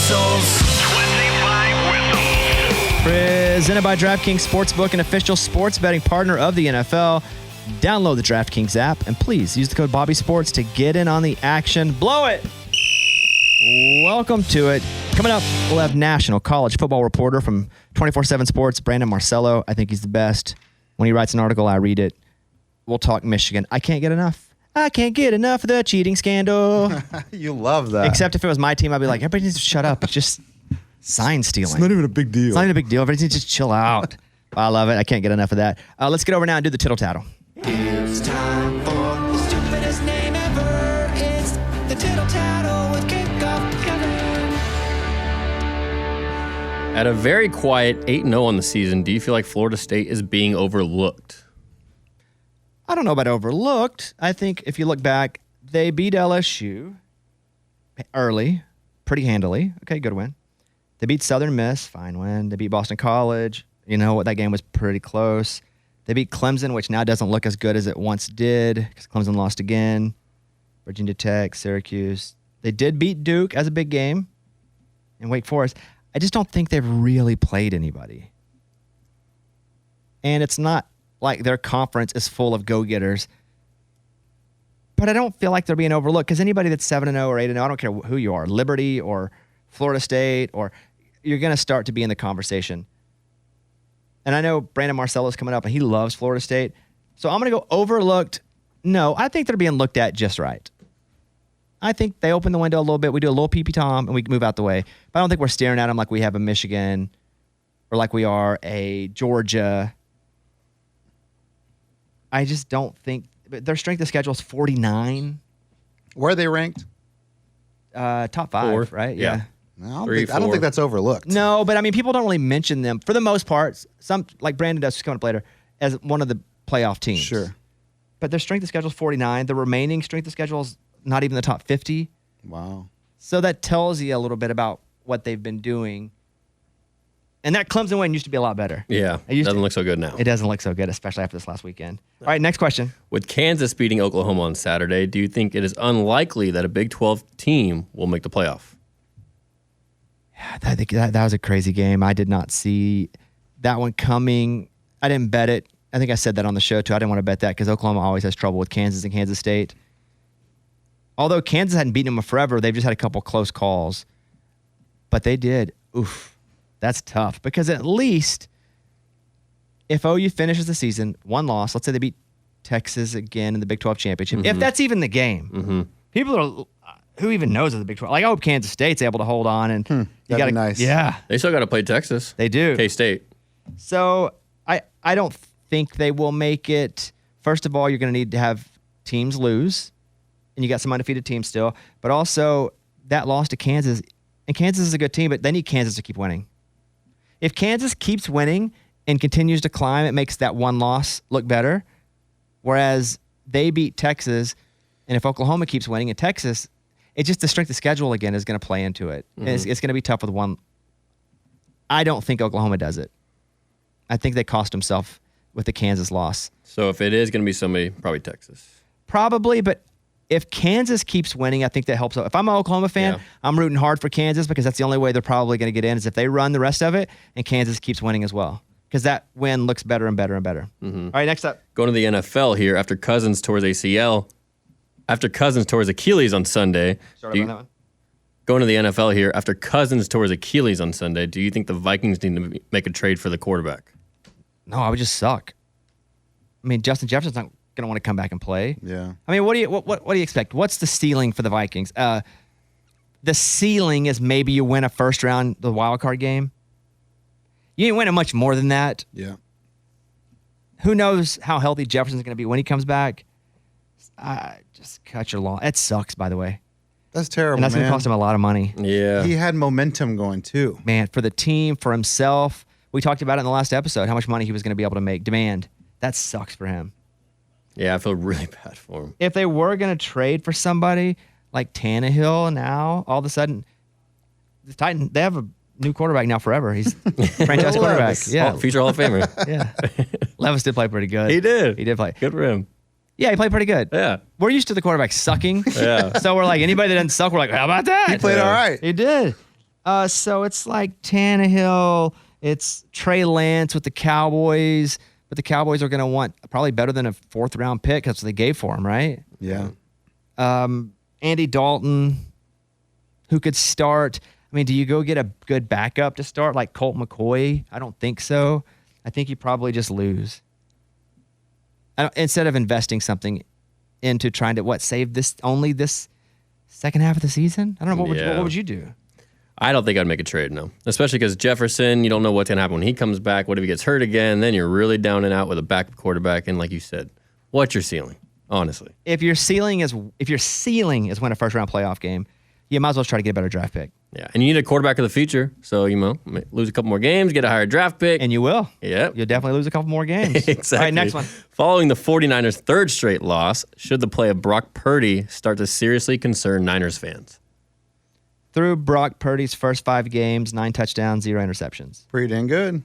whistles. 25 whistles. Presented by DraftKings Sportsbook, an official sports betting partner of the NFL. Download the DraftKings app and please use the code BobbySports to get in on the action. Blow it! Welcome to it. Coming up, we'll have national college football reporter from 24/7 Sports, Brandon Marcello. I think he's the best. When he writes an article, I read it. We'll talk Michigan. I can't get enough. I can't get enough of the cheating scandal. You love that. Except if it was my team, I'd be like, everybody needs to shut up. It's just sign stealing. It's not even a big deal. It's not even a big deal. Everybody needs to just chill out. I love it. I can't get enough of that. Let's get over now and do the tittle tattle. It's time for the stupidest name ever. It's the tittle tattle with kickoff Kevin. At a very quiet 8-0 on the season, do you feel like Florida State is being overlooked? I don't know about overlooked. I think if you look back, they beat LSU early, pretty handily. Okay, good win. They beat Southern Miss, fine win. They beat Boston College. You know what? That game was pretty close. They beat Clemson, which now doesn't look as good as it once did because Clemson lost again. Virginia Tech, Syracuse. They did beat Duke as a big game and Wake Forest. I just don't think they've really played anybody. And it's not like their conference is full of go-getters. But I don't feel like they're being overlooked because anybody that's 7-0 or 8-0, I don't care who you are, Liberty or Florida State, or you're going to start to be in the conversation. And I know Brandon Marcello is coming up, and he loves Florida State. So I'm going to go overlooked. No, I think they're being looked at just right. I think they open the window a little bit. We do a little pee-pee tom, and we move out the way. But I don't think we're staring at them like we have a Michigan or like we are a Georgia. I just don't think – their strength of schedule is 49. Where are they ranked? Top 5, Fourth. right? Yeah. I Three, don't four. think that's overlooked. No, but I mean, people don't really mention them for the most part. Some, like Brandon does, who's coming up later, as one of the playoff teams. Sure. But their strength of schedule is 49. The remaining strength of schedule is not even the top 50. Wow. So that tells you a little bit about what they've been doing. And that Clemson win used to be a lot better. Yeah, It used doesn't to- look so good now. It doesn't look so good, especially after this last weekend. All right, next question. With Kansas beating Oklahoma on Saturday, do you think it is unlikely that a Big 12 team will make the playoff? I think that was a crazy game. I did not see that one coming. I didn't bet it. I think I said that on the show, too. I didn't want to bet that because Oklahoma always has trouble with Kansas and Kansas State. Although Kansas hadn't beaten them forever, they've just had a couple close calls. But they did. Oof. That's tough because at least if OU finishes the season, one loss, let's say they beat Texas again in the Big 12 championship, if that's even the game, people are, who even knows of the Big 12? Like, I hope Kansas State's able to hold on. And you that'd gotta, be nice. Yeah, They still got to play Texas. they do. K-State. So I don't think they will make it. First of all, you're going to need to have teams lose, and you got some undefeated teams still. But also, that loss to Kansas, and Kansas is a good team, but they need Kansas to keep winning. If Kansas keeps winning and continues to climb, it makes that one loss look better. Whereas they beat Texas, and if Oklahoma keeps winning and Texas, it's just the strength of schedule again is going to play into it. And it's going to be tough with one. I don't think Oklahoma does it. I think they cost themselves with the Kansas loss. So if it is going to be somebody, probably Texas. Probably, but if Kansas keeps winning, I think that helps. If I'm an Oklahoma fan, Yeah. I'm rooting hard for Kansas because that's the only way they're probably going to get in is if they run the rest of it and Kansas keeps winning as well. Because that win looks better and better and better. All right, next up. Going to the NFL here after Cousins tore his ACL. After Cousins tore his Achilles on Sunday. Sorry about that one. Going to the NFL here after Cousins tore his Achilles on Sunday. Do you think the Vikings need to make a trade for the quarterback? No, I would just suck. I mean, Justin Jefferson's not going to want to come back and play. Yeah. I mean, what do you expect? What's the ceiling for the Vikings? The ceiling is maybe you win a first round, the wild card game. You ain't winning much more than that. Yeah. Who knows how healthy Jefferson's going to be when he comes back? Just cut your lawn. It sucks, by the way. That's terrible, And that's going to man. cost him a lot of money. Yeah. He had momentum going, too. Man, for the team, for himself. We talked about it in the last episode, how much money he was going to be able to make. Demand. That sucks for him. Yeah, I feel really bad for him. If they were going to trade for somebody like Tannehill now, all of a sudden, the Titans, they have a new quarterback now forever. He's franchise quarterback. Levis. Yeah. Future Hall of Famer. Yeah. Levis did play pretty good. He did. He did play. Good for him. Yeah, he played pretty good. Yeah. We're used to the quarterback sucking. Yeah. So we're like, anybody that doesn't suck, we're like, how about that? He played all right. He did. So it's like Tannehill. It's Trey Lance with the Cowboys. But the Cowboys are going to want probably better than a 4th round pick. That's what they gave for him, right? Yeah. Andy Dalton, who could start. I mean, do you go get a good backup to start like Colt McCoy? I don't think so. I think you probably just lose. Instead of investing something into trying to, save this second half of the season? I don't know. What would you do? I don't think I'd make a trade, no. Especially because Jefferson, you don't know what's going to happen when he comes back. What if he gets hurt again? Then you're really down and out with a backup quarterback. And like you said, what's your ceiling, honestly? If your ceiling is win a first-round playoff game, you might as well try to get a better draft pick. Yeah, and you need a quarterback of the future. So, lose a couple more games, get a higher draft pick. And you will. Yep. You'll definitely lose a couple more games. Exactly. All right, next one. Following the 49ers' 3rd straight loss, should the play of Brock Purdy start to seriously concern Niners fans? Through Brock Purdy's first 5 games, 9 touchdowns, 0 interceptions. Pretty dang good.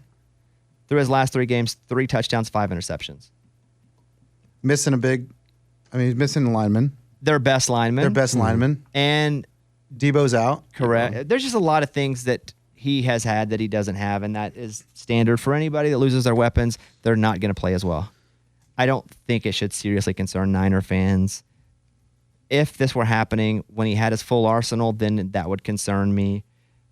Through his last 3 games, 3 touchdowns, 5 interceptions. He's missing a lineman. Their best lineman. Lineman. And Debo's out. correct. There's just a lot of things that he has had that he doesn't have, and that is standard for anybody that loses their weapons. They're not going to play as well. I don't think it should seriously concern Niner fans. If this were happening when he had his full arsenal, then that would concern me.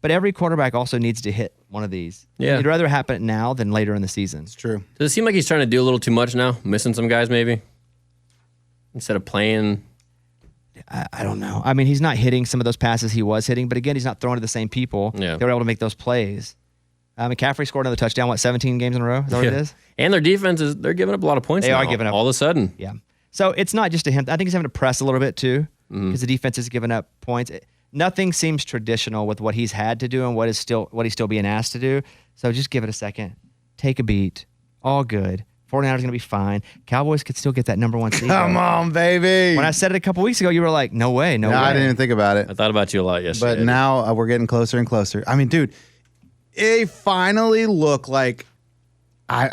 But every quarterback also needs to hit one of these. Yeah. You'd rather happen now than later in the season. It's true. Does it seem like he's trying to do a little too much now? Missing some guys, maybe? Instead of playing. I don't know. I mean, he's not hitting some of those passes he was hitting, but again, he's not throwing to the same people. Yeah. They were able to make those plays. McCaffrey scored another touchdown, 17 games in a row? Is that what it is? And their defense they're giving up a lot of points They now, are giving up. all of a sudden. Yeah. So it's not just to him. I think he's having to press a little bit too because the defense is giving up points. Nothing seems traditional with what he's had to do and what he's still being asked to do. So just give it a second. Take a beat. All good. 49ers going to be fine. Cowboys could still get that number 1 seed. Come on, baby. When I said it a couple weeks ago, you were like, no way, no way. I didn't even think about it. I thought about you a lot yesterday. But now we're getting closer and closer. I mean, dude, they finally look like. They're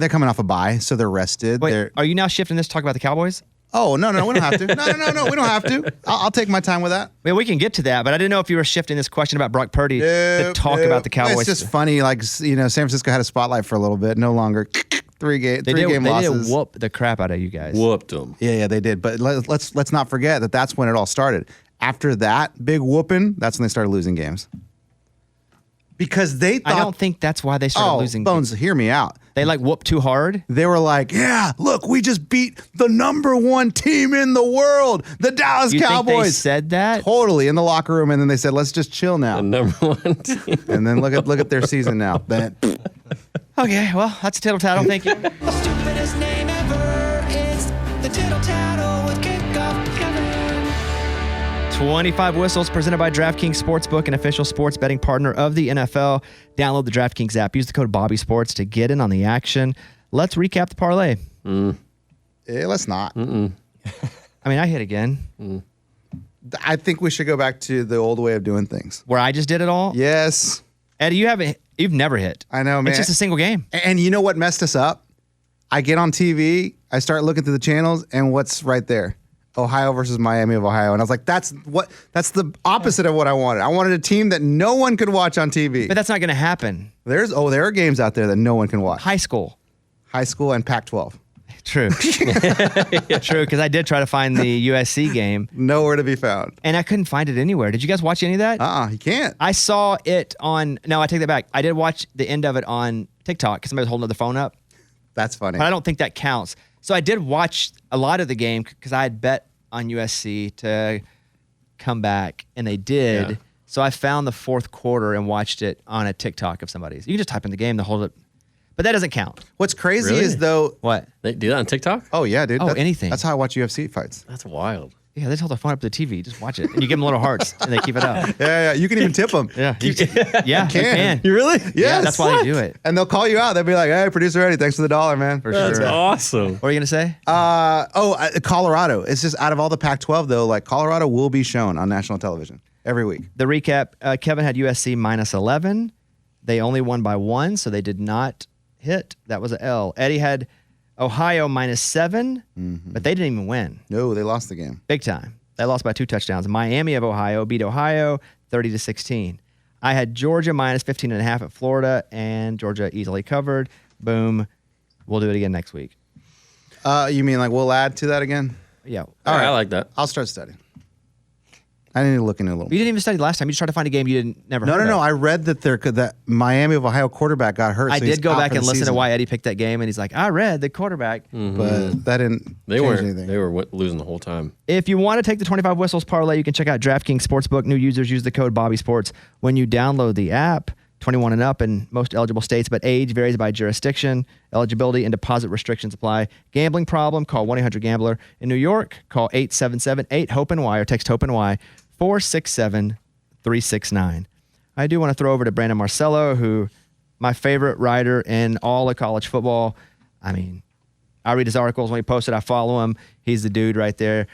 coming off a bye, so they're rested. Wait, are you now shifting this to talk about the Cowboys? Oh, no, we don't have to. No, we don't have to. I'll take my time with that. I mean, we can get to that, but I didn't know if you were shifting this question about Brock Purdy to talk about the Cowboys. It's just funny. Like, San Francisco had a spotlight for a little bit. No longer three game losses. They did whoop the crap out of you guys. Whooped them. Yeah, they did. But let's not forget that's when it all started. After that big whooping, that's when they started losing games. Because they thought. I don't think that's why they started losing Bones, games. hear me out. They whooped too hard. They were like, yeah, look, we just beat the number 1 team in the world, the Dallas You Cowboys. think they said that? Totally in the locker room, and then they said, let's just chill now. The number 1 team. And then look at their season now. Okay, well, that's a tittle tattle. Thank you. Stupidest name ever. It's the Tittle Tattle with Kickoff Kevin. 25 Whistles presented by DraftKings Sportsbook, an official sports betting partner of the NFL. Download the DraftKings app. Use the code BobbySports to get in on the action. Let's recap the parlay. Let's not. I mean, I hit again. I think we should go back to the old way of doing things. Where I just did it all? Yes. Eddie, you've never hit. I know, man. It's just a single game. And you know what messed us up? I get on TV, I start looking through the channels, and what's right there? Ohio versus Miami of Ohio. And I was like, that's the opposite of what I wanted. I wanted a team that no one could watch on TV. But that's not going to happen. There are games out there that no one can watch. High school. High school and Pac-12. True. True, because I did try to find the USC game. Nowhere to be found. And I couldn't find it anywhere. Did you guys watch any of that? You can't. I saw it on, no, I take that back. I did watch the end of it on TikTok because somebody was holding the phone up. That's funny. But I don't think that counts. So I did watch a lot of the game because I had bet on USC to come back, and they did. Yeah. So I found the fourth quarter and watched it on a TikTok of somebody's. You can just type in the game, they'll hold it. But that doesn't count. What's crazy Really? is though. What? They do that on TikTok? Oh yeah, dude. Oh, anything. That's how I watch UFC fights. That's wild. Yeah, they just hold their phone up to the TV. Just watch it. And you give them little hearts, and they keep it up. Yeah. You can even tip them. Yeah. You can. You really? Yeah, Yes. that's why they do it. And they'll call you out. They'll be like, "Hey, producer Eddie, thanks for the $1, man." For That's sure. awesome. What are you going to say? Colorado. It's just out of all the Pac-12 though, like Colorado will be shown on national television every week. The recap, Kevin had USC minus 11. They only won by 1, so they did not hit. That was an L. Eddie had Ohio minus 7, but they didn't even win. No, they lost the game. Big time. They lost by 2 touchdowns. Miami of Ohio beat Ohio 30-16. I had Georgia minus 15.5 at Florida, and Georgia easily covered. Boom. We'll do it again next week. You mean like we'll add to that again? Yeah. All right, I like that. I'll start studying. I need to look into it a little. You didn't even study last time. You just tried to find a game you didn't never heard of. No. I read that that Miami of Ohio quarterback got hurt. I so he's did go out back for and the listen to season. why Eddie picked that game, and he's like, I read the quarterback. But that didn't They change weren't. anything. They were losing the whole time. If you want to take the 25 whistles parlay, you can check out DraftKings Sportsbook. New users use the code BobbySports when you download the app. 21 and up in most eligible states, but age varies by jurisdiction. Eligibility and deposit restrictions apply. Gambling problem? Call 1-800-GAMBLER. In New York, call 877-8-HOPE-NY or text HOPE-NY 467-369. I do want to throw over to Brandon Marcello, who my favorite writer in all of college football. I mean, I read his articles when he posted. I follow him. He's the dude right there.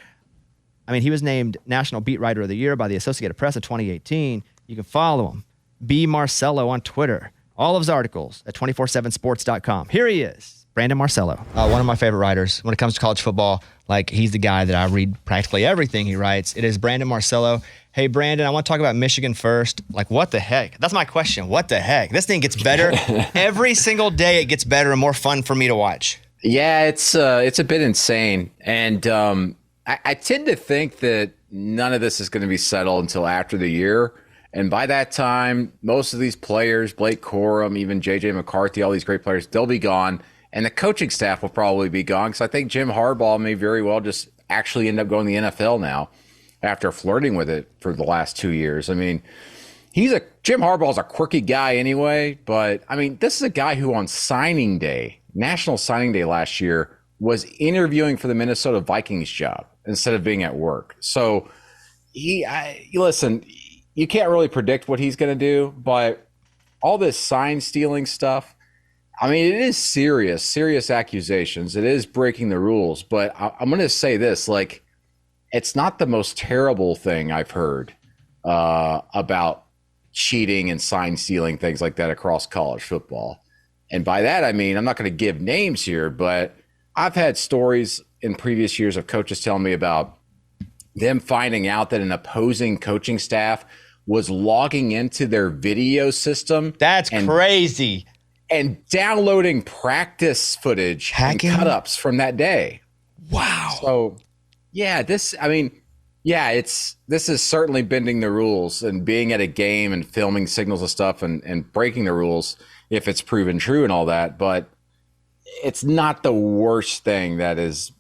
I mean, he was named National Beat Writer of the Year by the Associated Press in 2018. You can follow him. B. Marcello on Twitter. All of his articles at 247sports.com. Here he is, Brandon Marcello. One of my favorite writers when it comes to college football. Like, he's the guy that I read practically everything he writes. It is Brandon Marcello. Hey, Brandon, I want to talk about Michigan first. Like, what the heck? That's my question. What the heck? This thing gets better. Every single day it gets better and more fun for me to watch. Yeah, it's a bit insane. And I tend to think that none of this is going to be settled until after the year. And by that time, most of these players, Blake Corum, even J.J. McCarthy, all these great players, they'll be gone. And the coaching staff will probably be gone because I think Jim Harbaugh may very well just actually end up going to the NFL now after flirting with it for the last 2 years. I mean, Jim Harbaugh's a quirky guy anyway, but I mean, this is a guy who on signing day, National Signing Day last year, was interviewing for the Minnesota Vikings job instead of being at work. So listen, you can't really predict what he's going to do, but all this sign stealing stuff, I mean, it is serious accusations. It is breaking the rules, but I'm going to say this, like, it's not the most terrible thing I've heard about cheating and sign stealing, things like that across college football. And by that, I mean, I'm not going to give names here, but I've had stories in previous years of coaches telling me about them finding out that an opposing coaching staff was logging into their video system. That's crazy. And downloading practice footage Hacking? and cut-ups from that day. Wow. So, yeah, this is certainly bending the rules and being at a game and filming signals and stuff and breaking the rules if it's proven true and all that. But it's not the worst thing that is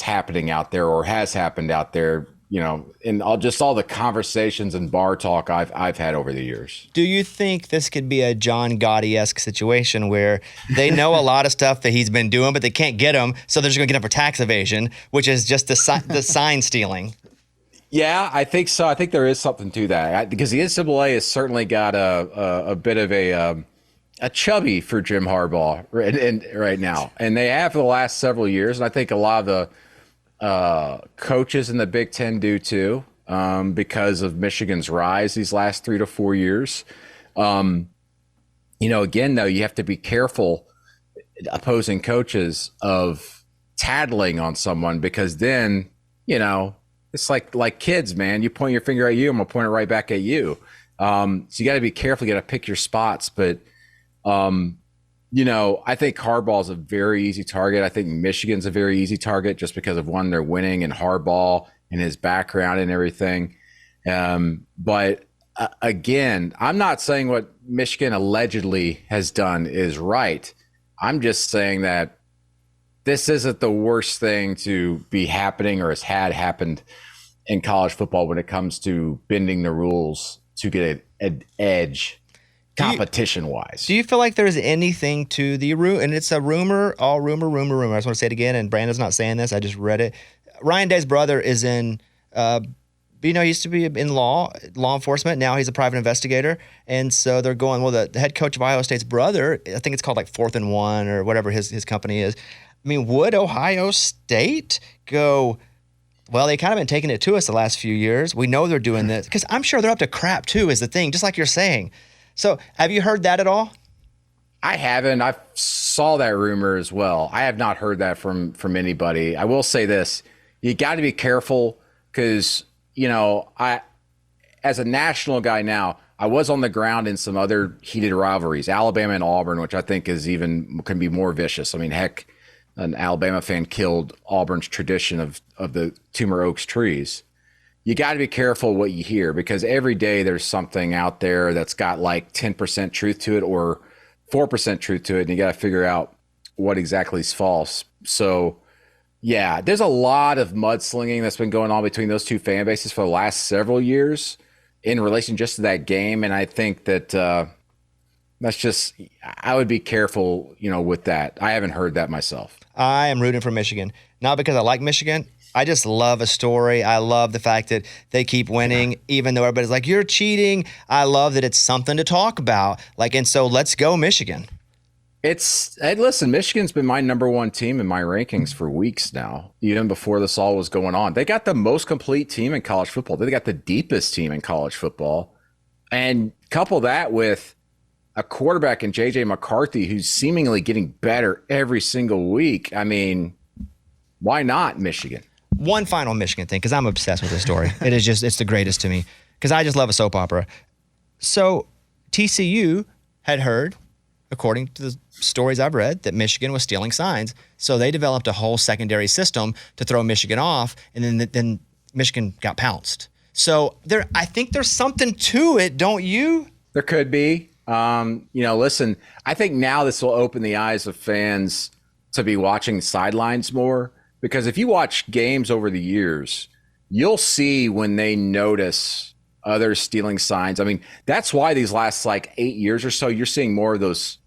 happening out there or has happened out there, you know, in all the conversations and bar talk I've had over the years. Do you think this could be a John Gotti-esque situation where they know a lot of stuff that he's been doing, but they can't get him, so they're just going to get him for tax evasion, which is just the sign stealing? Yeah, I think so. I think there is something to that because the NCAA has certainly got a bit of a chubby for Jim Harbaugh right now, and they have for the last several years. And I think a lot of the coaches in the Big Ten do too, because of Michigan's rise these last 3 to 4 years. You know, again, though, you have to be careful, opposing coaches, of tattling on someone because then, you know, it's like kids, man. You point your finger at you, I'm gonna point it right back at you. So you got to be careful. You got to pick your spots. But you know, I think Harbaugh's a very easy target. I think Michigan's a very easy target just because of one, they're winning, and Harbaugh and his background and everything. But again, I'm not saying what Michigan allegedly has done is right. I'm just saying that this isn't the worst thing to be happening or has had happened in college football when it comes to bending the rules to get an edge competition-wise. Do you feel like there's anything to the rumor? And it's a rumor, all rumor. I just want to say it again, and Brandon's not saying this. I just read it. Ryan Day's brother is in, he used to be in law enforcement. Now he's a private investigator. And so they're going, well, the head coach of Ohio State's brother, I think it's called like 4th and 1 or whatever his company is. I mean, would Ohio State go, well, they kind of been taking it to us the last few years. We know they're doing this. Because I'm sure they're up to crap too is the thing, just like you're saying. So have you heard that at all? I haven't. I saw that rumor as well. I have not heard that from anybody. I will say this. You got to be careful because, you know, as a national guy now, I was on the ground in some other heated rivalries, Alabama and Auburn, which I think can be more vicious. I mean, heck, an Alabama fan killed Auburn's tradition of the Tumor Oaks trees. You got to be careful what you hear, because every day there's something out there that's got like 10% truth to it or 4% truth to it, and you got to figure out what exactly is false. So, yeah, there's a lot of mudslinging that's been going on between those two fan bases for the last several years in relation just to that game, and I think that that's just, I would be careful, with that. I haven't heard that myself. I am rooting for Michigan, not because I like Michigan. I just love a story. I love the fact that they keep winning, even though everybody's like, you're cheating. I love that it's something to talk about. And so let's go Michigan. Listen, Michigan's been my number one team in my rankings for weeks now, even before this all was going on. They got the most complete team in college football. They got the deepest team in college football. And couple that with a quarterback in J.J. McCarthy who's seemingly getting better every single week. I mean, why not Michigan? One final Michigan thing, because I'm obsessed with this story. It's the greatest to me, because I just love a soap opera. So TCU had heard, according to the stories I've read, that Michigan was stealing signs. So they developed a whole secondary system to throw Michigan off, and then Michigan got pounced. So I think there's something to it, don't you? There could be. Listen, I think now this will open the eyes of fans to be watching sidelines more, because if you watch games over the years, you'll see when they notice others stealing signs. I mean, that's why these last 8 years or so, you're seeing more of those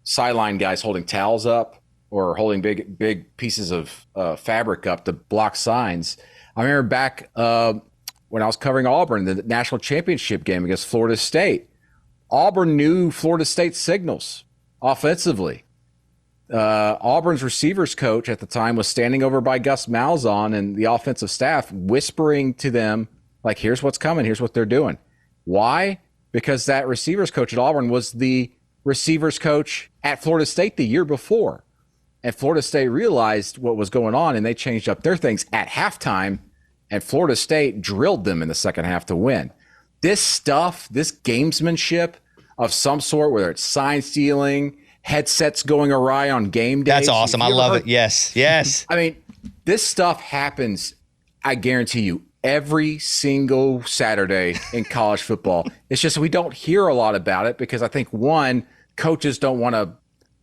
sideline guys holding towels up or holding big pieces of fabric up to block signs. I remember back when I was covering Auburn, the national championship game against Florida State. Auburn knew Florida State's signals offensively. Auburn's receivers coach at the time was standing over by Gus Malzahn and the offensive staff, whispering to them, here's what's coming, here's what they're doing. Why? Because that receivers coach at Auburn was the receivers coach at Florida State the year before. And Florida State realized what was going on, and they changed up their things at halftime, and Florida State drilled them in the second half to win. This stuff, this gamesmanship of some sort, whether it's sign stealing, headsets going awry on game days. That's awesome. I love it. Yes. I mean, this stuff happens, I guarantee you, every single Saturday in college football. It's just we don't hear a lot about it because I think, one, coaches don't want to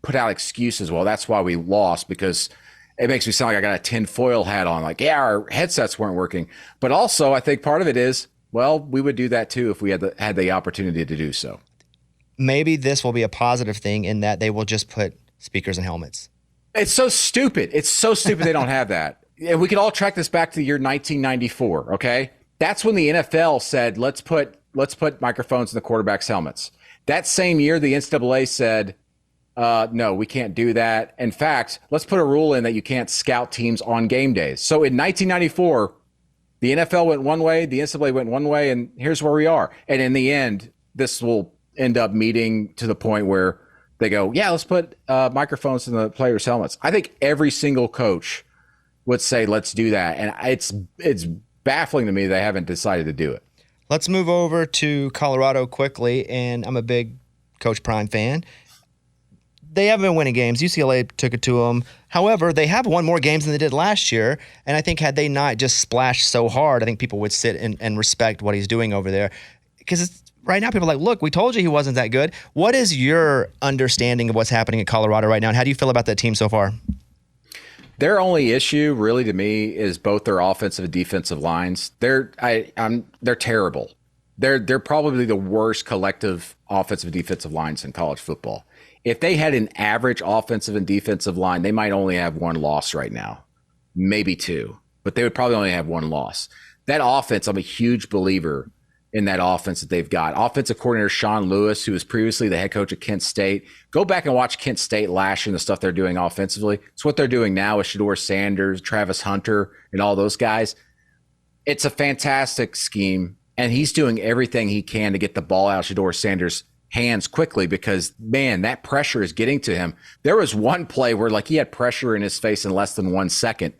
put out excuses. Well, that's why we lost, because it makes me sound like I got a tinfoil hat on. Our headsets weren't working. But also, I think part of it is, well, we would do that too if we had the opportunity to do so. Maybe this will be a positive thing in that they will just put speakers in helmets. It's so stupid. It's so stupid they don't have that. And we can all track this back to the year 1994, okay? That's when the NFL said, let's put microphones in the quarterbacks' helmets. That same year, the NCAA said, no, we can't do that. In fact, let's put a rule in that you can't scout teams on game days. So in 1994, the NFL went one way, the NCAA went one way, and here's where we are. And in the end, this will end up meeting to the point where they go, yeah, let's put microphones in the players' helmets. I think every single coach would say, let's do that. And it's baffling to me they haven't decided to do it. Let's move over to Colorado quickly, and I'm a big Coach Prime fan. They haven't been winning games. UCLA took it to them. However, they have won more games than they did last year, and I think had they not just splashed so hard, I think people would sit and respect what he's doing over there. Because right now people are like, look, we told you he wasn't that good. What is your understanding of what's happening at Colorado right now, and how do you feel about that team so far? Their only issue, really, to me, is both their offensive and defensive lines. They're terrible. They're probably the worst collective offensive and defensive lines in college football. If they had an average offensive and defensive line, they might only have one loss right now, maybe two, but they would probably only have one loss. That offense, I'm a huge believer in that offense that they've got. Offensive coordinator Sean Lewis, who was previously the head coach at Kent State. Go back and watch Kent State last year and the stuff they're doing offensively. It's what they're doing now with Shedeur Sanders, Travis Hunter, and all those guys. It's a fantastic scheme, and he's doing everything he can to get the ball out of Shedeur Sanders' hands quickly because, man, that pressure is getting to him. There was one play where he had pressure in his face in less than 1 second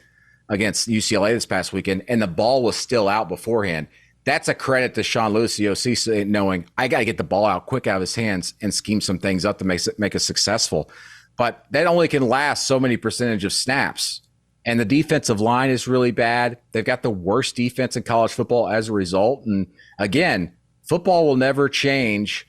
against UCLA this past weekend, and the ball was still out beforehand. that's a credit to Sean Lewis, the OC, knowing I got to get the ball out quick out of his hands and scheme some things up to make us successful. But that only can last so many percentage of snaps. And the defensive line is really bad. They've got the worst defense in college football as a result. And again, football will never change.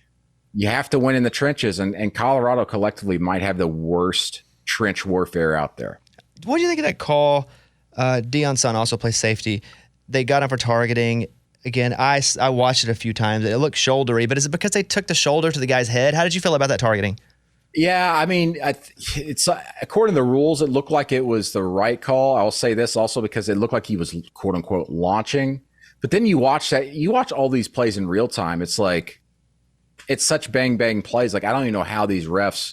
You have to win in the trenches. And Colorado collectively might have the worst trench warfare out there. What do you think of that call? Deion's son also plays safety. They got him for targeting. Again, I watched it a few times. It looked shouldery, but is it because they took the shoulder to the guy's head? How did you feel about that targeting? Yeah, I mean, it's according to the rules, it looked like it was the right call. I'll say this also because it looked like he was quote unquote launching. But then you watch all these plays in real time. It's like, it's such bang bang plays. Like, I don't even know how these refs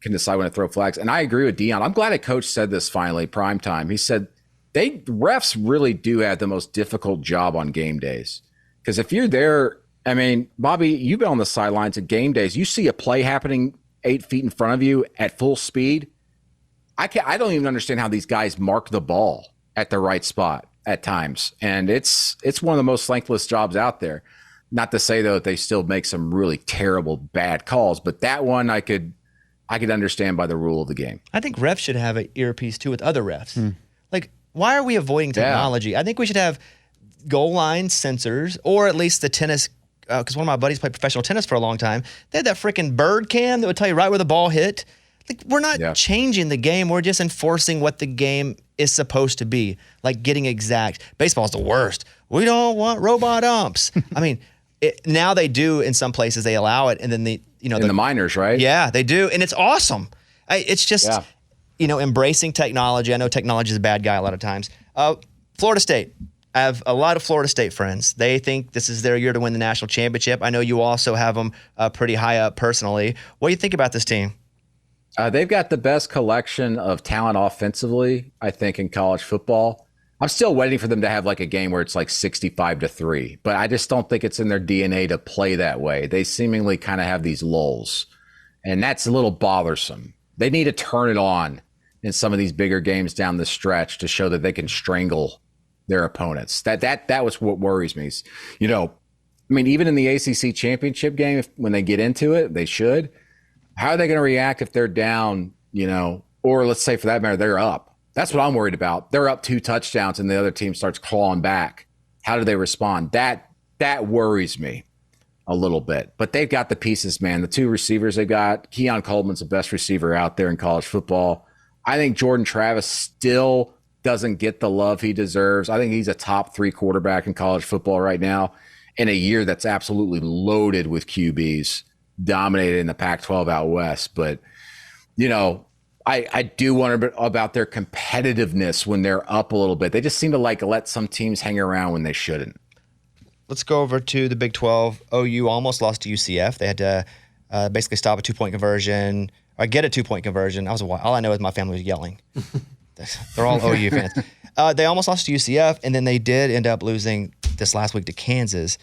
can decide when to throw flags. And I agree with Deion. I'm glad a coach said this finally, prime time. He said refs really do have the most difficult job on game days. Because if you're there, I mean, Bobby, you've been on the sidelines at game days. You see a play happening 8 feet in front of you at full speed. I don't even understand how these guys mark the ball at the right spot at times. And it's one of the most thankless jobs out there. Not to say though that they still make some really terrible bad calls, but that one I could understand by the rule of the game. I think refs should have an earpiece too with other refs. Like, why are we avoiding technology? Yeah. I think we should have goal line sensors, or at least the tennis. Because one of my buddies played professional tennis for a long time. They had that freaking bird cam that would tell you right where the ball hit. Like, we're not changing the game. We're just enforcing what the game is supposed to be, like getting exact. Baseball's the worst. We don't want robot umps. I mean, now they do in some places. They allow it, and then the minors, right? Yeah, they do, and it's awesome. It's just embracing technology. I know technology is a bad guy a lot of times. Florida State. I have a lot of Florida State friends. They think this is their year to win the national championship. I know you also have them pretty high up personally. What do you think about this team? They've got the best collection of talent offensively, I think, in college football. I'm still waiting for them to have like a game where it's like 65-3, but I just don't think it's in their DNA to play that way. They seemingly kind of have these lulls, and that's a little bothersome. They need to turn it on in some of these bigger games down the stretch to show that they can strangle their opponents. That was what worries me. I mean, even in the ACC championship game, when they get into it, they should. How are they going to react if they're down, or let's say for that matter, they're up? That's what I'm worried about. They're up 2 touchdowns and the other team starts clawing back. How do they respond? That worries me a little bit. But they've got the pieces, man. The 2 receivers they got, Keon Coleman's the best receiver out there in college football. I think Jordan Travis still doesn't get the love he deserves. I think he's a top 3 quarterback in college football right now in a year that's absolutely loaded with QBs, dominated in the Pac-12 out west. But, I do wonder about their competitiveness when they're up a little bit. They just seem to let some teams hang around when they shouldn't. Let's go over to the Big 12. OU almost lost to UCF. They had to basically stop a 2-point conversion or get a 2-point conversion. All I know is my family was yelling. They're all OU fans. They almost lost to UCF, and then they did end up losing this last week to Kansas.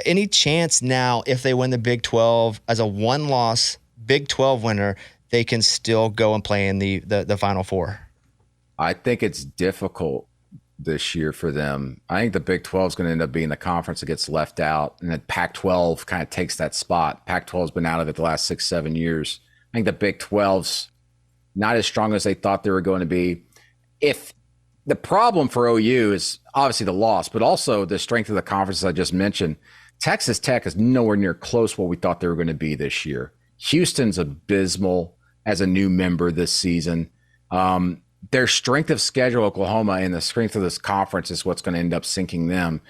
Any chance now, if they win the Big 12 as a 1-loss Big 12 winner, they can still go and play in the Final Four? I think it's difficult this year for them. I think the Big 12 is going to end up being the conference that gets left out, and then Pac-12 kind of takes that spot. Pac-12 has been out of it the last 6-7 years. I think the Big 12's not as strong as they thought they were going to be. If the problem for OU is obviously the loss, but also the strength of the conferences I just mentioned, Texas Tech is nowhere near close what we thought they were going to be this year. Houston's abysmal as a new member this season. Their strength of schedule, Oklahoma, and the strength of this conference is what's going to end up sinking them.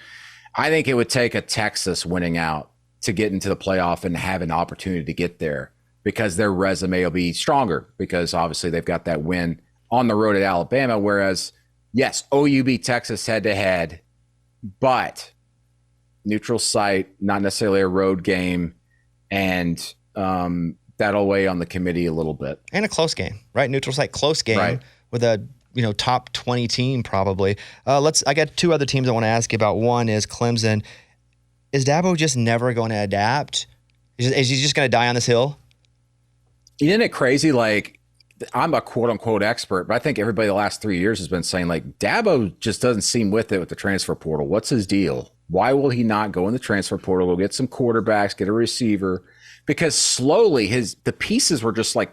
I think it would take a Texas winning out to get into the playoff and have an opportunity to get there, because their resume will be stronger, because obviously they've got that win on the road at Alabama. Whereas, yes, OU beat Texas head-to-head, but neutral site, not necessarily a road game, and that'll weigh on the committee a little bit. And a close game, right? Neutral site, close game, right, with a top 20 team probably. I got 2 other teams I want to ask you about. One is Clemson. Is Dabo just never going to adapt? Is he just going to die on this hill? Isn't it crazy? Like, I'm a quote unquote expert, but I think everybody the last 3 years has been saying, like, Dabo just doesn't seem with it with the transfer portal. What's his deal? Why will he not go in the transfer portal, go get some quarterbacks, get a receiver? Because slowly the pieces were just like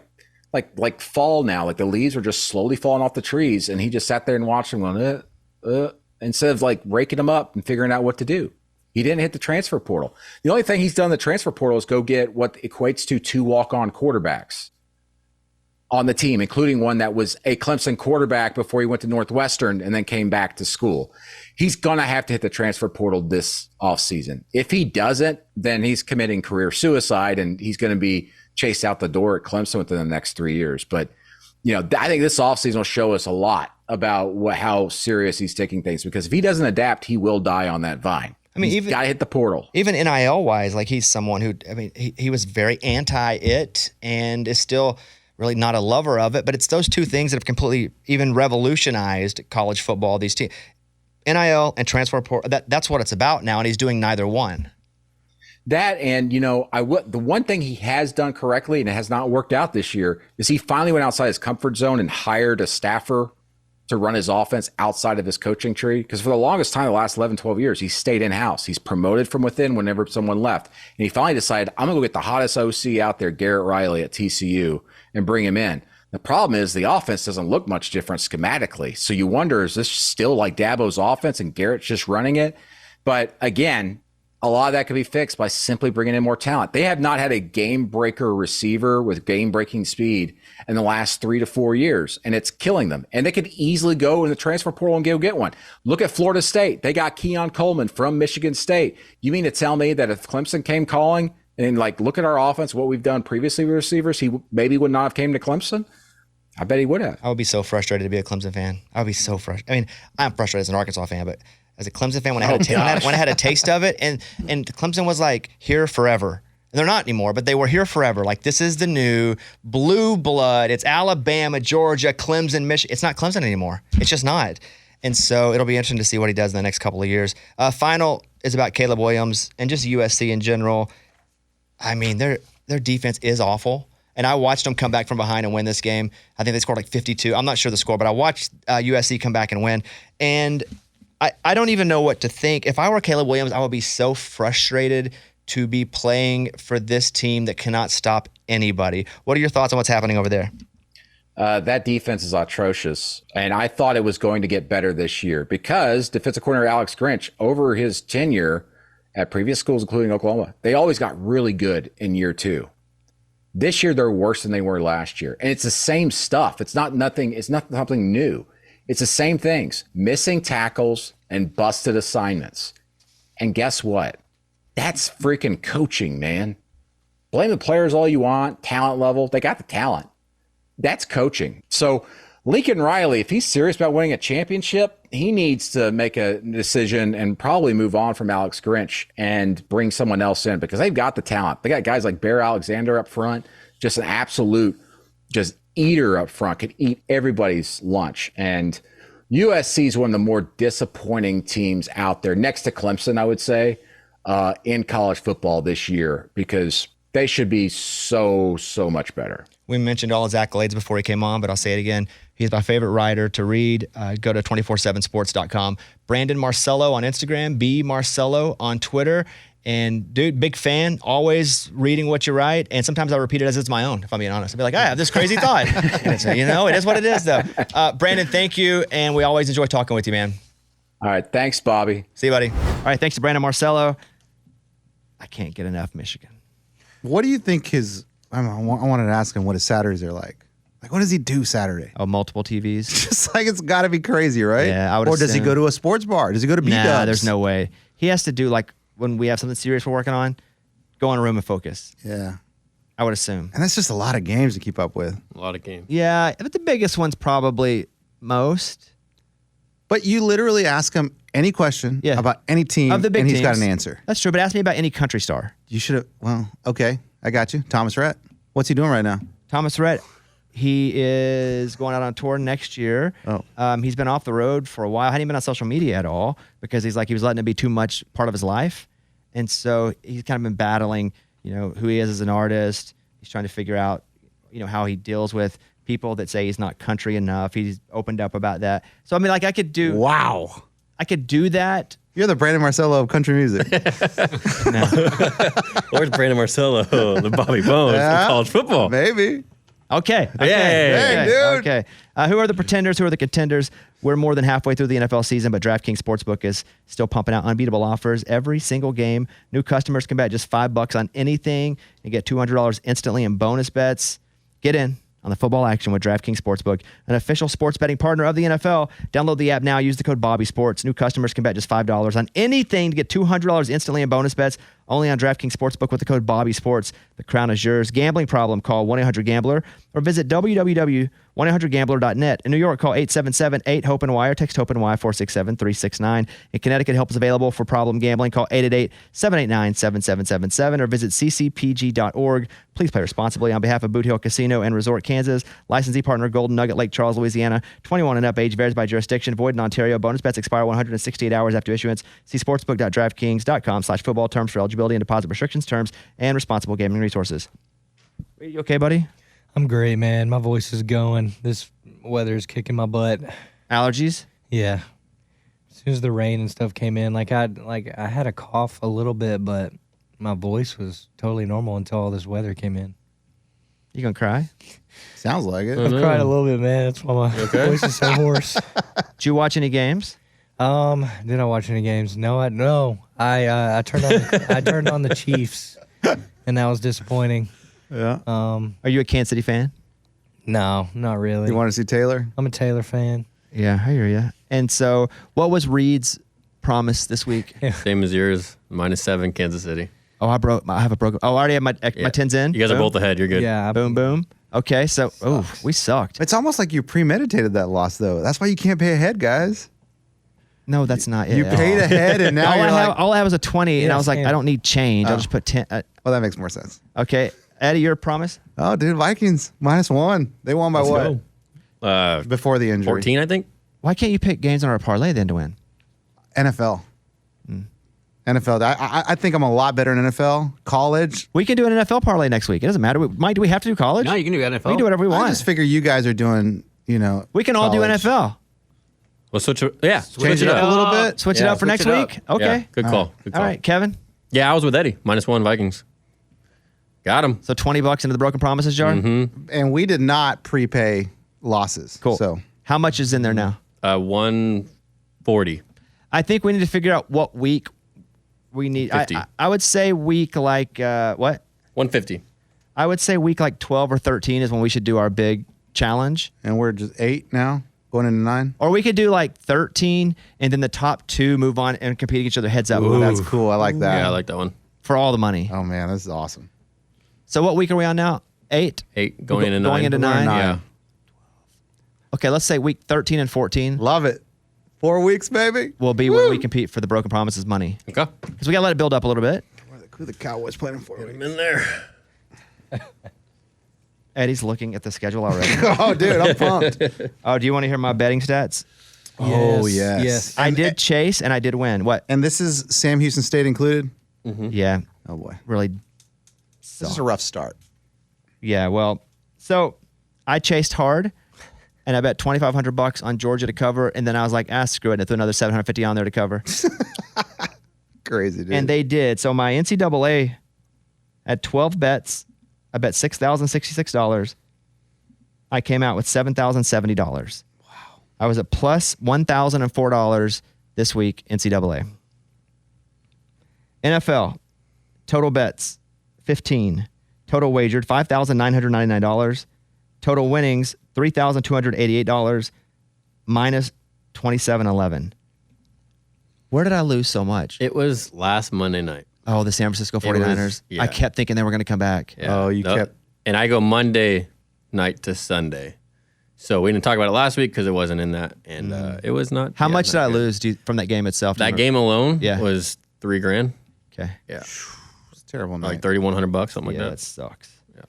fall now. Like the leaves were just slowly falling off the trees, and he just sat there and watched them going, instead of like raking them up and figuring out what to do. He didn't hit the transfer portal. The only thing he's done in the transfer portal is go get what equates to 2 walk-on quarterbacks on the team, including one that was a Clemson quarterback before he went to Northwestern and then came back to school. He's going to have to hit the transfer portal this offseason. If he doesn't, then he's committing career suicide, and he's going to be chased out the door at Clemson within the next 3 years. But, I think this offseason will show us a lot about how serious he's taking things, because if he doesn't adapt, he will die on that vine. I mean, he's got to hit the portal. Even NIL wise, like he's someone who, he was very anti it and is still really not a lover of it. But it's those two things that have completely even revolutionized college football. These teams, NIL and transfer portal. That's what it's about now, and he's doing neither one. That, and the one thing he has done correctly, and it has not worked out this year, is he finally went outside his comfort zone and hired a staffer to run his offense outside of his coaching tree. Because for the longest time, the last 11, 12 years, he stayed in-house. He's promoted from within whenever someone left. And he finally decided, I'm going to go get the hottest OC out there, Garrett Riley at TCU, and bring him in. The problem is the offense doesn't look much different schematically. So you wonder, is this still like Dabo's offense and Garrett's just running it? But again, a lot of that could be fixed by simply bringing in more talent. They have not had a game breaker receiver with game breaking speed in the last 3 to 4 years, and it's killing them. And they could easily go in the transfer portal and go get one. Look at Florida State. They got Keon Coleman from Michigan State. You mean to tell me that if Clemson came calling and look at our offense, what we've done previously with receivers, he maybe would not have came to Clemson? I bet he would have. I would be so frustrated to be a Clemson fan. I would be so frustrated. I mean, I'm frustrated as an Arkansas fan, but as a Clemson fan, when I had a taste of it, and Clemson was like here forever. And they're not anymore, but they were here forever. Like, this is the new blue blood. It's Alabama, Georgia, Clemson, Michigan. It's not Clemson anymore. It's just not. And so it'll be interesting to see what he does in the next couple of years. Final is about Caleb Williams and just USC in general. I mean, their defense is awful. And I watched them come back from behind and win this game. I think they scored like 52. I'm not sure the score, but I watched USC come back and win. And I don't even know what to think. If I were Caleb Williams, I would be so frustrated to be playing for this team that cannot stop anybody. What are your thoughts on what's happening over there? That defense is atrocious. And I thought it was going to get better this year because defensive coordinator Alex Grinch, over his tenure at previous schools, including Oklahoma, they always got really good in year 2. This year, they're worse than they were last year. And it's the same stuff. It's not something new. It's the same things, missing tackles and busted assignments. And guess what? That's freaking coaching, man. Blame the players all you want, talent level. They got the talent. That's coaching. So Lincoln Riley, if he's serious about winning a championship, he needs to make a decision and probably move on from Alex Grinch and bring someone else in because they've got the talent. They got guys like Bear Alexander up front, just an absolute just eater up front, could eat everybody's lunch. And USC is one of the more disappointing teams out there, next to Clemson, I would say, in college football this year because they should be so much better. We mentioned all his accolades before he came on, but I'll say it again. He's my favorite writer to read. Go to 247sports.com. Brandon Marcello on Instagram, B Marcello on Twitter. And dude, big fan, always reading what you write. And sometimes I repeat it as it's my own, if I'm being honest. I'll be like, I have this crazy thought. And it's, it is what it is, though. Brandon, thank you. And we always enjoy talking with you, man. All right. Thanks, Bobby. See you, buddy. All right. Thanks to Brandon Marcello. I can't get enough Michigan. What do you think I wanted to ask him what his Saturdays are like. Like, what does he do Saturday? Oh, multiple TVs. Just like it's got to be crazy, right? Yeah, I would Or does he assume. go to a sports bar? Does he go to B-dubs? Nah, there's no way. He has to do, like, when we have something serious we're working on, go in a room and focus. Yeah. I would assume. And that's just a lot of games to keep up with. A lot of games. Yeah, but the biggest one's probably most. But you literally ask him any question about any team, Of the big and he's got teams. an answer. That's true, but ask me about any country star. You should have, well, okay, I got you. Thomas Rhett. What's he doing right now? Thomas Rhett, he is going out on tour next year. Oh. He's been off the road for a while. Hadn't been on social media at all because he was letting it be too much part of his life. And so he's kind of been battling, who he is as an artist. He's trying to figure out, how he deals with people that say he's not country enough. He's opened up about that. So, I mean, like I could do Wow. I could do that You're the Brandon Marcello of country music. Where's Brandon Marcello, the Bobby Bones Yeah. of college football? Maybe. Okay. Hey, dude. Okay. Who are the pretenders? Who are the contenders? We're more than halfway through the NFL season, but DraftKings Sportsbook is still pumping out unbeatable offers every single game. New customers can bet just $5 on anything and get $200 instantly in bonus bets. Get in on the football action with DraftKings Sportsbook, an official sports betting partner of the NFL. Download the app now. Use the code BobbySports. New customers can bet just $5 on anything to get $200 instantly in bonus bets. Only on DraftKings Sportsbook with the code BobbySports. The crown is yours. Gambling problem? Call 1-800-GAMBLER or visit www.1800gambler.net. In New York, call 877-8-HOPE-NY or text HOPE-NY 467-369. In Connecticut, help is available for problem gambling. Call 888-789-7777 or visit ccpg.org. Please play responsibly. On behalf of Boot Hill Casino and Resort, Kansas, licensee partner Golden Nugget, Lake Charles, Louisiana. 21 and up. Age varies by jurisdiction. Void in Ontario. Bonus bets expire 168 hours after issuance. See sportsbook.draftkings.com/football. Terms for eligibility and deposit restrictions, terms, and responsible gaming resources. You okay, buddy? I'm great, man. My voice is going. This weather is kicking my butt. Allergies? Yeah. As soon as the rain and stuff came in, I had a cough a little bit, but my voice was totally normal until all this weather came in. You gonna cry? Sounds like it. I've cried a little bit, man. That's why my voice is so hoarse. Did you watch any games? Did I watch any games? No. I turned on the Chiefs, and that was disappointing. Yeah. Are you a Kansas City fan? No, not really. You want to see Taylor? I'm a Taylor fan. Yeah, I hear you. And so, what was Reed's promise this week? Same as yours, -7, Kansas City. Oh, I have a broken. Oh, I already have my 10s in. You guys are Boom. both ahead. You're good. Yeah. Boom, boom. Okay, so we sucked. It's almost like you premeditated that loss, though. That's why you can't pay ahead, guys. No, that's not it. You at paid all. ahead, and now you're like, all I had was a 20, and Yeah, I was like, same. I don't need change. I'll Oh. just put 10. well, that makes more sense. Okay, Eddie, your promise? Oh, dude, Vikings -1. They won by what? Go. Before the injury. 14, I think. Why can't you pick games on our parlay then to win? NFL. NFL. I think I'm a lot better in NFL. College. We can do an NFL parlay next week. It doesn't matter. Mike, do we have to do college? No, you can do NFL. We can do whatever we want. I just figure you guys are doing, We can all do college. NFL. We'll switch it. Yeah, Change it up a little bit. Switch it Yeah, up for switch next it up. week? Okay. Yeah, good call. Good call. All right, Kevin. Yeah, I was with Eddie. -1 Vikings. Got him. So $20 into the broken promises jar? And we did not prepay losses. Cool. So How much is in there now? 140. I think we need to figure out what week we need. 50. I would say week like, what? 150. I would say week like 12 or 13 is when we should do our big challenge. and we're just 8 now, going into 9. Or we could do like 13 and then the top 2 move on and compete against each other heads up That's cool. I like that. Yeah, I like that one. for all the money. Oh man, this is awesome. So what week are we on now? 8? 8 going into 9. Going into 9? Yeah. Okay, let's say week 13 and 14 Love it. 4 weeks, baby. will be when we compete for the broken promises money. Okay. Because we got to let it build up a little bit. Who the Cowboys playing for? I'm in there. Eddie's looking at the schedule already. Oh, dude, I'm pumped. Oh, do you want to hear my betting stats? Oh, yes. Yes. I did chase and I did win. What? And this is Sam Houston State included. Yeah, Oh boy, really. this is a rough start. Yeah, well, so I chased hard and I bet $2,500 on Georgia to cover. And then I was like, screw it. And threw another $750 on there to cover. Crazy, dude. And they did. So my NCAA had 12 bets. I bet $6,066. I came out with $7,070. Wow. I was at plus $1,004 this week, NCAA. NFL, total bets, 15. Total wagered, $5,999. Total winnings, $3,288, minus $2,711. Where did I lose so much? It was last Monday night. Oh, the San Francisco 49ers. yeah. I kept thinking they were going to come back. Yeah. Oh, you kept- And I go Monday night to Sunday. So we didn't talk about it last week because it wasn't in that. And it was not. How yeah, much not did I good. lose from that game itself? That game alone Yeah. was $3,000. Okay. Yeah. It's a terrible night. Like $3,100, something Yeah, like that that. sucks. Yeah.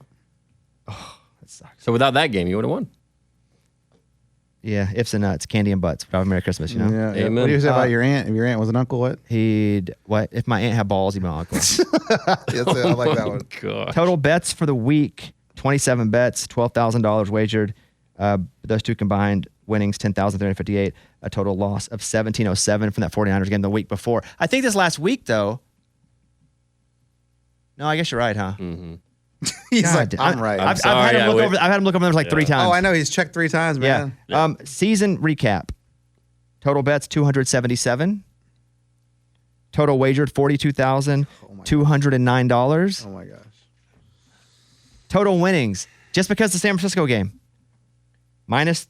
Oh, that sucks. So without that game, you would have won. Yeah, ifs and nuts, candy and butts. Have a Merry Christmas, you know? Yeah, yeah. Amen. What do you say about your aunt? If your aunt was an uncle, what? He'd, what? If my aunt had balls, he'd be my uncle. Yes, I like that one. God. Total bets for the week, 27 bets, $12,000 wagered. Those two combined winnings, $10,358. a total loss of 1707 from that 49ers game the week before. I think this last week, though. No, I guess you're right, huh? Mm-hmm. He's God, like, I'm right. I've had him look over. I've had him look over there like 3 times. Oh, I know. He's checked 3 times, man. Yeah. Season recap. Total bets 277. Total wagered $42,209. Oh my gosh. Total winnings just because the San Francisco game minus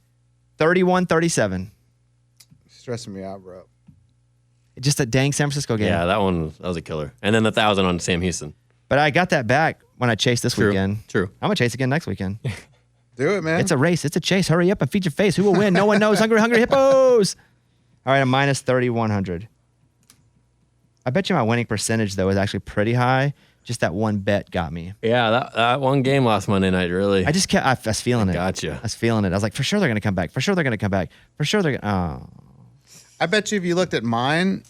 31-37. Stressing me out, bro. Just a dang San Francisco game. Yeah, that was a killer. And then the 1,000 on Sam Houston. But I got that back when I chased this weekend. True. I'm gonna chase again next weekend. Do it, man. It's a race. It's a chase. Hurry up and feed your face. Who will win? No one knows. Hungry, hungry hippos. All right, I'm minus 3,100. I bet you my winning percentage, though, is actually pretty high. Just that one bet got me. Yeah, that one game last Monday night, really. I just kept, I was feeling it. Gotcha. I was feeling it. I was like, for sure they're going to come back. For sure they're going to come back. For sure they're going to. Oh. I bet you if you looked at mine,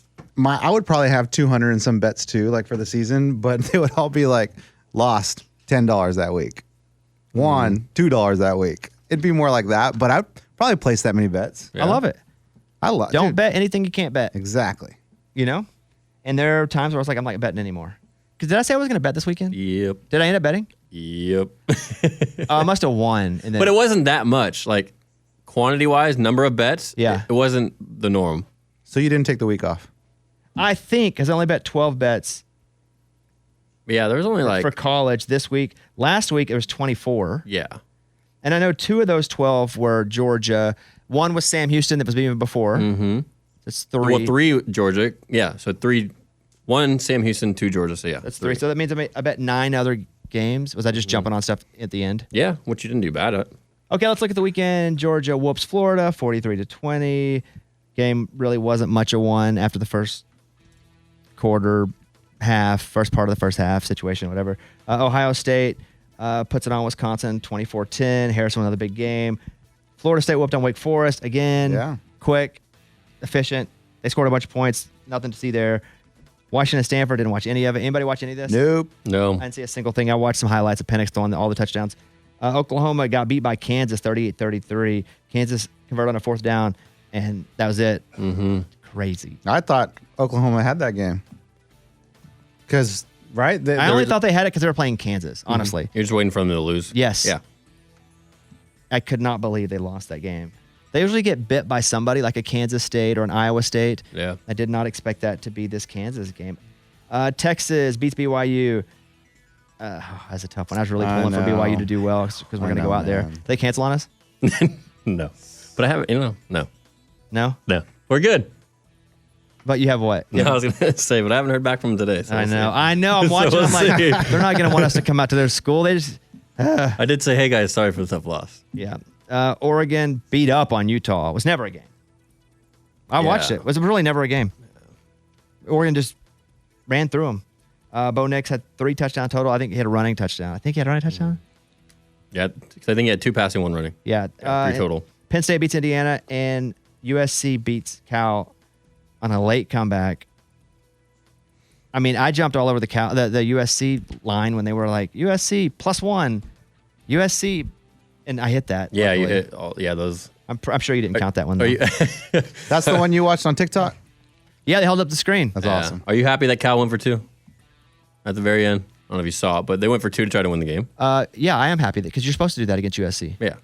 I would probably have 200 and some bets too, like for the season, but they would all be like lost $10 that week, won $2 that week. It'd be more like that, but I'd probably place that many bets. I love it. Don't bet anything you can't bet. Exactly. You know? And there are times where I was like, I'm not betting anymore. Because did I say I was going to bet this weekend? Yep. Did I end up betting? Yep. I must have won. And then, But it wasn't that much. Like, quantity-wise, number of bets, Yeah. it wasn't the norm. So you didn't take the week off? I think, because I only bet 12 bets But yeah, there was only like, for college this week. Last week, it was 24. yeah. And I know 2 of those 12 were Georgia. One was Sam Houston that was even before. Mm-hmm. That's 3. Well, 3 Georgia. Yeah, so 3, 1 Sam Houston, 2 Georgia. So yeah, That's 3. So that means I bet 9 other games. Was I just jumping on stuff at the end? Yeah, which you didn't do bad at. Okay, let's look at the weekend. Georgia whoops Florida 43-20. Game really wasn't much of one after the first quarter, first part of the first half situation, whatever. Ohio State puts it on Wisconsin 24-10. Harrison, another big game. Florida State whooped on Wake Forest again. Yeah. Quick, efficient. They scored a bunch of points. Nothing to see there. Washington Stanford, didn't watch any of it. Anybody watch any of this? Nope. No. I didn't see a single thing. I watched some highlights of Penix throwing all the touchdowns. Oklahoma got beat by Kansas 38-33. Kansas converted on a 4th down, and that was it. Mm-hmm. Crazy. I thought Oklahoma had that game. Because, right? I only thought they had it because they were playing Kansas, honestly. You're just waiting for them to lose. Yes. Yeah. I could not believe they lost that game. They usually get bit by somebody like a Kansas State or an Iowa State. Yeah. I did not expect that to be this Kansas game. Texas beats BYU. That's a tough one. I was really I pulling for know. BYU to do well because we're going to know, go out there. man. Did they cancel on us? No. But I haven't, no. No? No. We're good. But you have what? No, I was going to say, but I haven't heard back from them today. So I we'll see. know. I know. I'm So watching. we'll I'm like, see. they're not going to want us to come out to their school. They just, I did say, hey guys, sorry for the tough loss. yeah. Oregon beat up on Utah. It was never a game. I watched Yeah. it. It was really never a game. Oregon just ran through them. Bo Nix had 3 touchdowns total. I think he had a running touchdown. I think he had a running touchdown. Yeah, 'cause I think he had 2 passing, 1 running. Yeah. 3 total. Penn State beats Indiana, and USC beats Cal on a late comeback. I mean, I jumped all over the USC line when they were like, USC +1, USC, and I hit that. Yeah, you luckily. hit all, yeah, those. I'm sure you didn't count that one, though. Are you, That's the one you watched on TikTok? Yeah, they held up the screen. That's Yeah. awesome. Are you happy that Cal went for 2 at the very end? I don't know if you saw it, but they went for 2 to try to win the game. Yeah, I am happy because you're supposed to do that against USC. Yeah,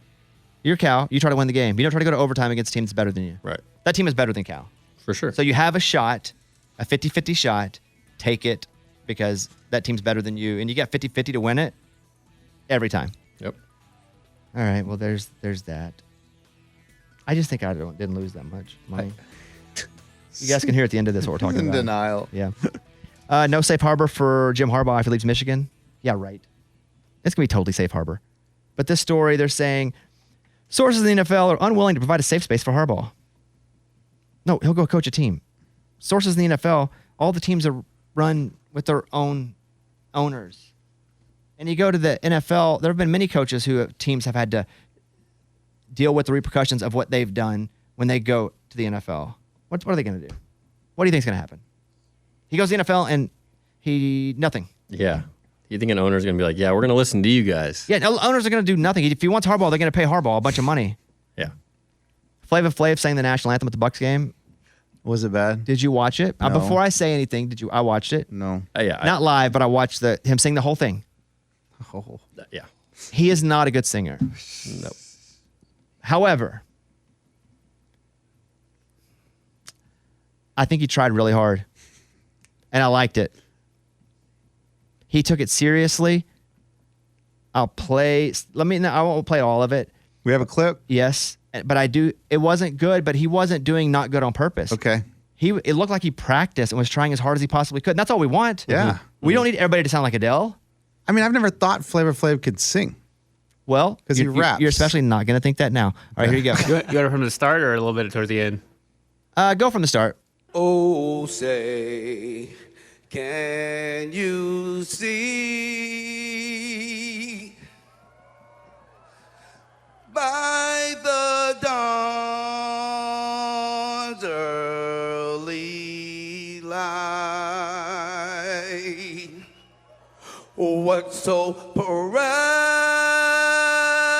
You're Cal. You try to win the game. You don't try to go to overtime against a team that's better than you. right. That team is better than Cal. For sure. So you have a shot, a 50-50 shot. Take it because that team's better than you, and you got 50-50 to win it every time. Yep. All right. Well, there's that. I just think I didn't lose that much money. You guys can hear at the end of this what we're talking In about. denial. Yeah. No safe harbor for Jim Harbaugh if he leaves Michigan. Yeah, right. It's going to be totally safe harbor. But this story, they're saying sources in the NFL are unwilling to provide a safe space for Harbaugh. No, he'll go coach a team. Sources in the NFL, all the teams are run with their own owners. And you go to the NFL, there have been many coaches who teams have had to deal with the repercussions of what they've done when they go to the NFL. What are they going to do? What do you think is going to happen? He goes to the NFL and nothing. Yeah. You think an owner's going to be like, yeah, we're going to listen to you guys. Yeah, no, owners are going to do nothing. If he wants Harbaugh, they're going to pay Harbaugh a bunch of money. Yeah. Flavor Flav sang the national anthem at the Bucks game. Was it bad? Did you watch it? No. Before I say anything, did you? I watched it. No. Yeah. Not live, but I watched him sing the whole thing. Oh. Yeah. He is not a good singer. No. However, I think he tried really hard, and I liked it. He took it seriously. I'll play. I won't play all of it. We have a clip? Yes, but I do. It wasn't good, but he wasn't doing not good on purpose. Okay. It looked like he practiced and was trying as hard as he possibly could. And that's all we want. Yeah. We don't need everybody to sound like Adele. I mean, I've never thought Flavor Flav could sing. Well, 'Cause he you're- raps. You're especially not going to think that now. All right, here you go. You want it from the start or a little bit towards the end? Go from the start. Oh, say, can you see by the dawn's early light what so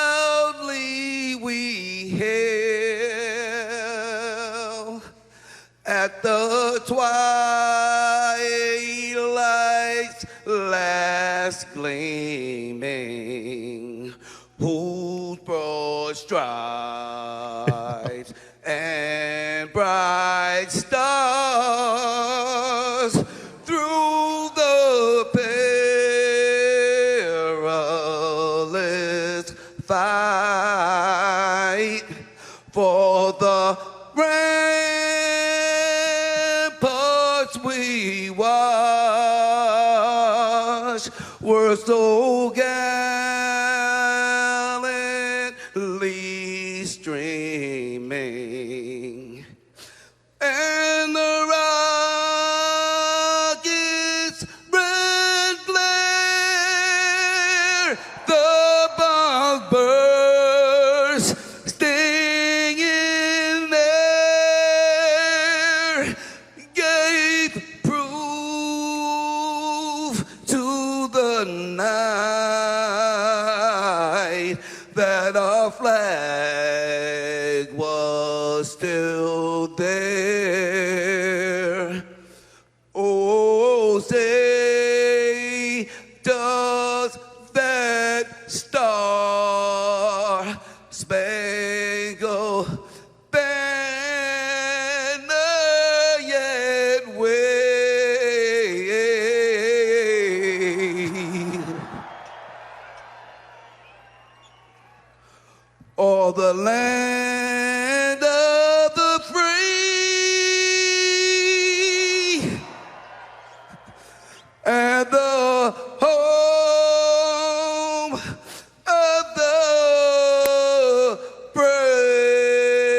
proudly we hailed at the twilight's last gleaming, whose broad stripes and bright stars through the perilous fight for the ramparts we watched were so gallantly streaming, and the rockets' red glare, the bombs burst, stinging there, gave proof to the night that our flag was still there. Oh, say, does that star spangled banner yet wave? Or the land of the free and the home of the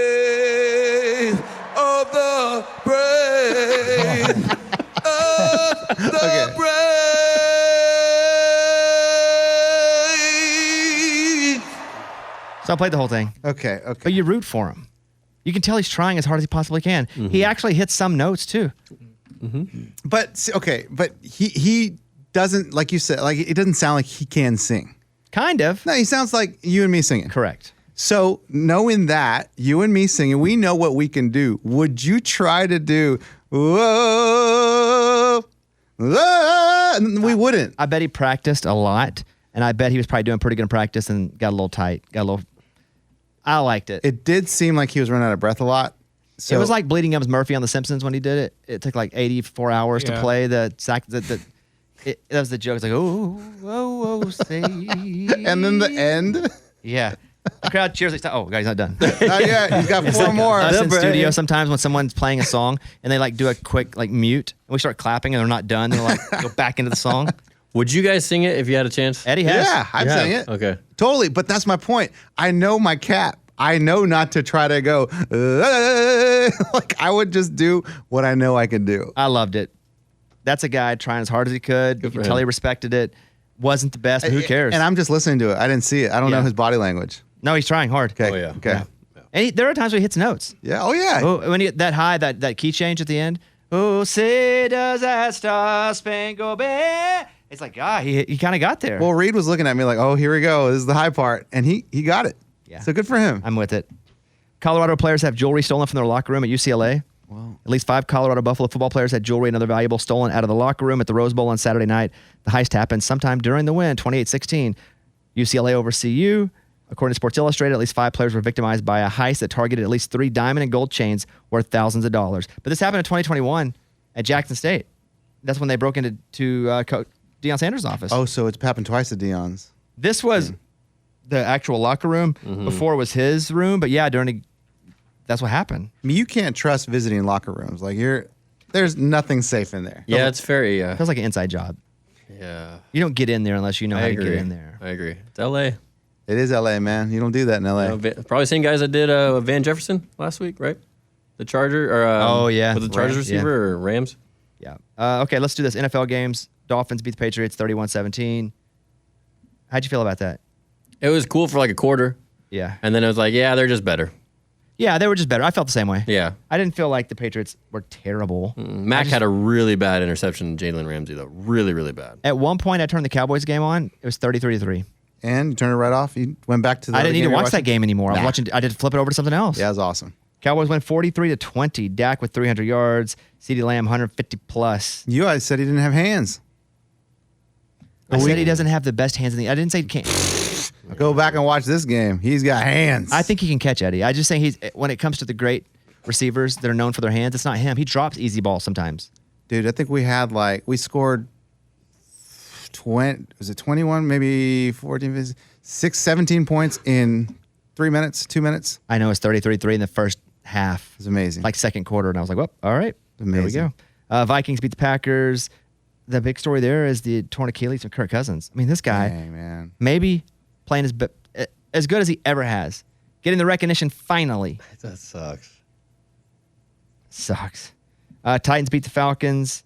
brave, of the brave, of the Okay. brave. So I played the whole thing. Okay. But you root for him. You can tell he's trying as hard as he possibly can. He actually hits some notes too. But he doesn't, like you said, like it doesn't sound like he can sing. Kind of. No, he sounds like you and me singing. Correct. So knowing that, you and me singing, we know what we can do. Would you try to do, whoa, whoa? And we wouldn't. I bet he practiced a lot, and I bet he was probably doing pretty good in practice and got a little tight. I liked it. It did seem like he was running out of breath a lot. So It was like Bleeding Gums Murphy on The Simpsons when he did it. It took like 84 hours to Yeah. play the sax. That was the joke. It's like, oh, oh, oh, say. and then the end. Yeah. The crowd cheers. Like, oh, God, he's not done. Not yet. He's got four more. Us in studio sometimes when someone's playing a song and they like do a quick like mute and we start clapping and they're not done. They're like go back into the song. Would you guys sing it if you had a chance? Eddie has. Yeah, I'm saying it. Okay. Totally. But that's my point. I know my cap. I know not to try to go, like I would just do what I know I can do. I loved it. That's a guy trying as hard as he could. You for can tell him. he respected it. Wasn't the best, but who cares? And I'm just listening to it. I didn't see it. I don't know Yeah. his body language. No, he's trying hard. Okay. Oh, yeah. Okay. And there are times where he hits notes. Yeah. Oh, yeah. Oh, when he that high, that key change at the end. Oh, say does that star spangled banner? It's like, he kind of got there. Well, Reed was looking at me like, oh, here we go. This is the high part. And he got it. Yeah. So good for him. I'm with it. Colorado players have jewelry stolen from their locker room at UCLA. Wow. At least 5 Colorado Buffalo football players had jewelry and other valuables stolen out of the locker room at the Rose Bowl on Saturday night. The heist happened sometime during the win, 28-16. UCLA over CU. According to Sports Illustrated, at least 5 players were victimized by a heist that targeted at least 3 diamond and gold chains worth thousands of dollars. But this happened in 2021 at Jackson State. That's when they broke into Coach Deion Sanders' office. Oh, so it's happened twice at Deion's. This was the actual locker room. Before it was his room, but yeah, that's what happened. I mean, you can't trust visiting locker rooms. Like there's nothing safe in there. Yeah, it's very. Feels like an inside job. Yeah. You don't get in there unless you know I how agree. to get in there. I agree. It's L.A. It is LA, man. You don't do that in LA. Probably same guys that did Van Jefferson last week, right? The Charger or Oh, yeah. was it the Chargers Rams, receiver or Rams? Yeah. Okay, let's do this. NFL games. Dolphins beat the Patriots 31-17. How'd you feel about that? It was cool for like a quarter, Yeah. and then it was like, yeah, they're just better. Yeah, they were just better. I felt the same way. Yeah. I didn't feel like the Patriots were terrible. Mac had a really bad interception, Jalen Ramsey though, really, really bad. At one point, I turned the Cowboys game on. It was 33-3. And you turned it right off. You went back to the I other didn't need game to you were watch that watching? game anymore. I was watching. I did flip it over to something else. Yeah, it was awesome. Cowboys win 43-20. Dak with 300 yards. CeeDee Lamb 150 plus. You guys said he didn't have hands. I said he doesn't have the best hands in the. I didn't say he can't. Go back and watch this game. He's got hands. I think he can catch Eddie. I just think when it comes to the great receivers that are known for their hands, it's not him. He drops easy balls sometimes. Dude, I think we scored 20, was it 21, maybe 14, 17 points in 2 minutes. I know it's 33-3 in the first half. It was amazing. Like second quarter, and I was like, well, all right. Amazing. There we go. Vikings beat the Packers. The big story there is the torn Achilles from Kirk Cousins. I mean, this guy Dang, man. maybe playing as good as he ever has. Getting the recognition finally. That sucks. Sucks. Titans beat the Falcons.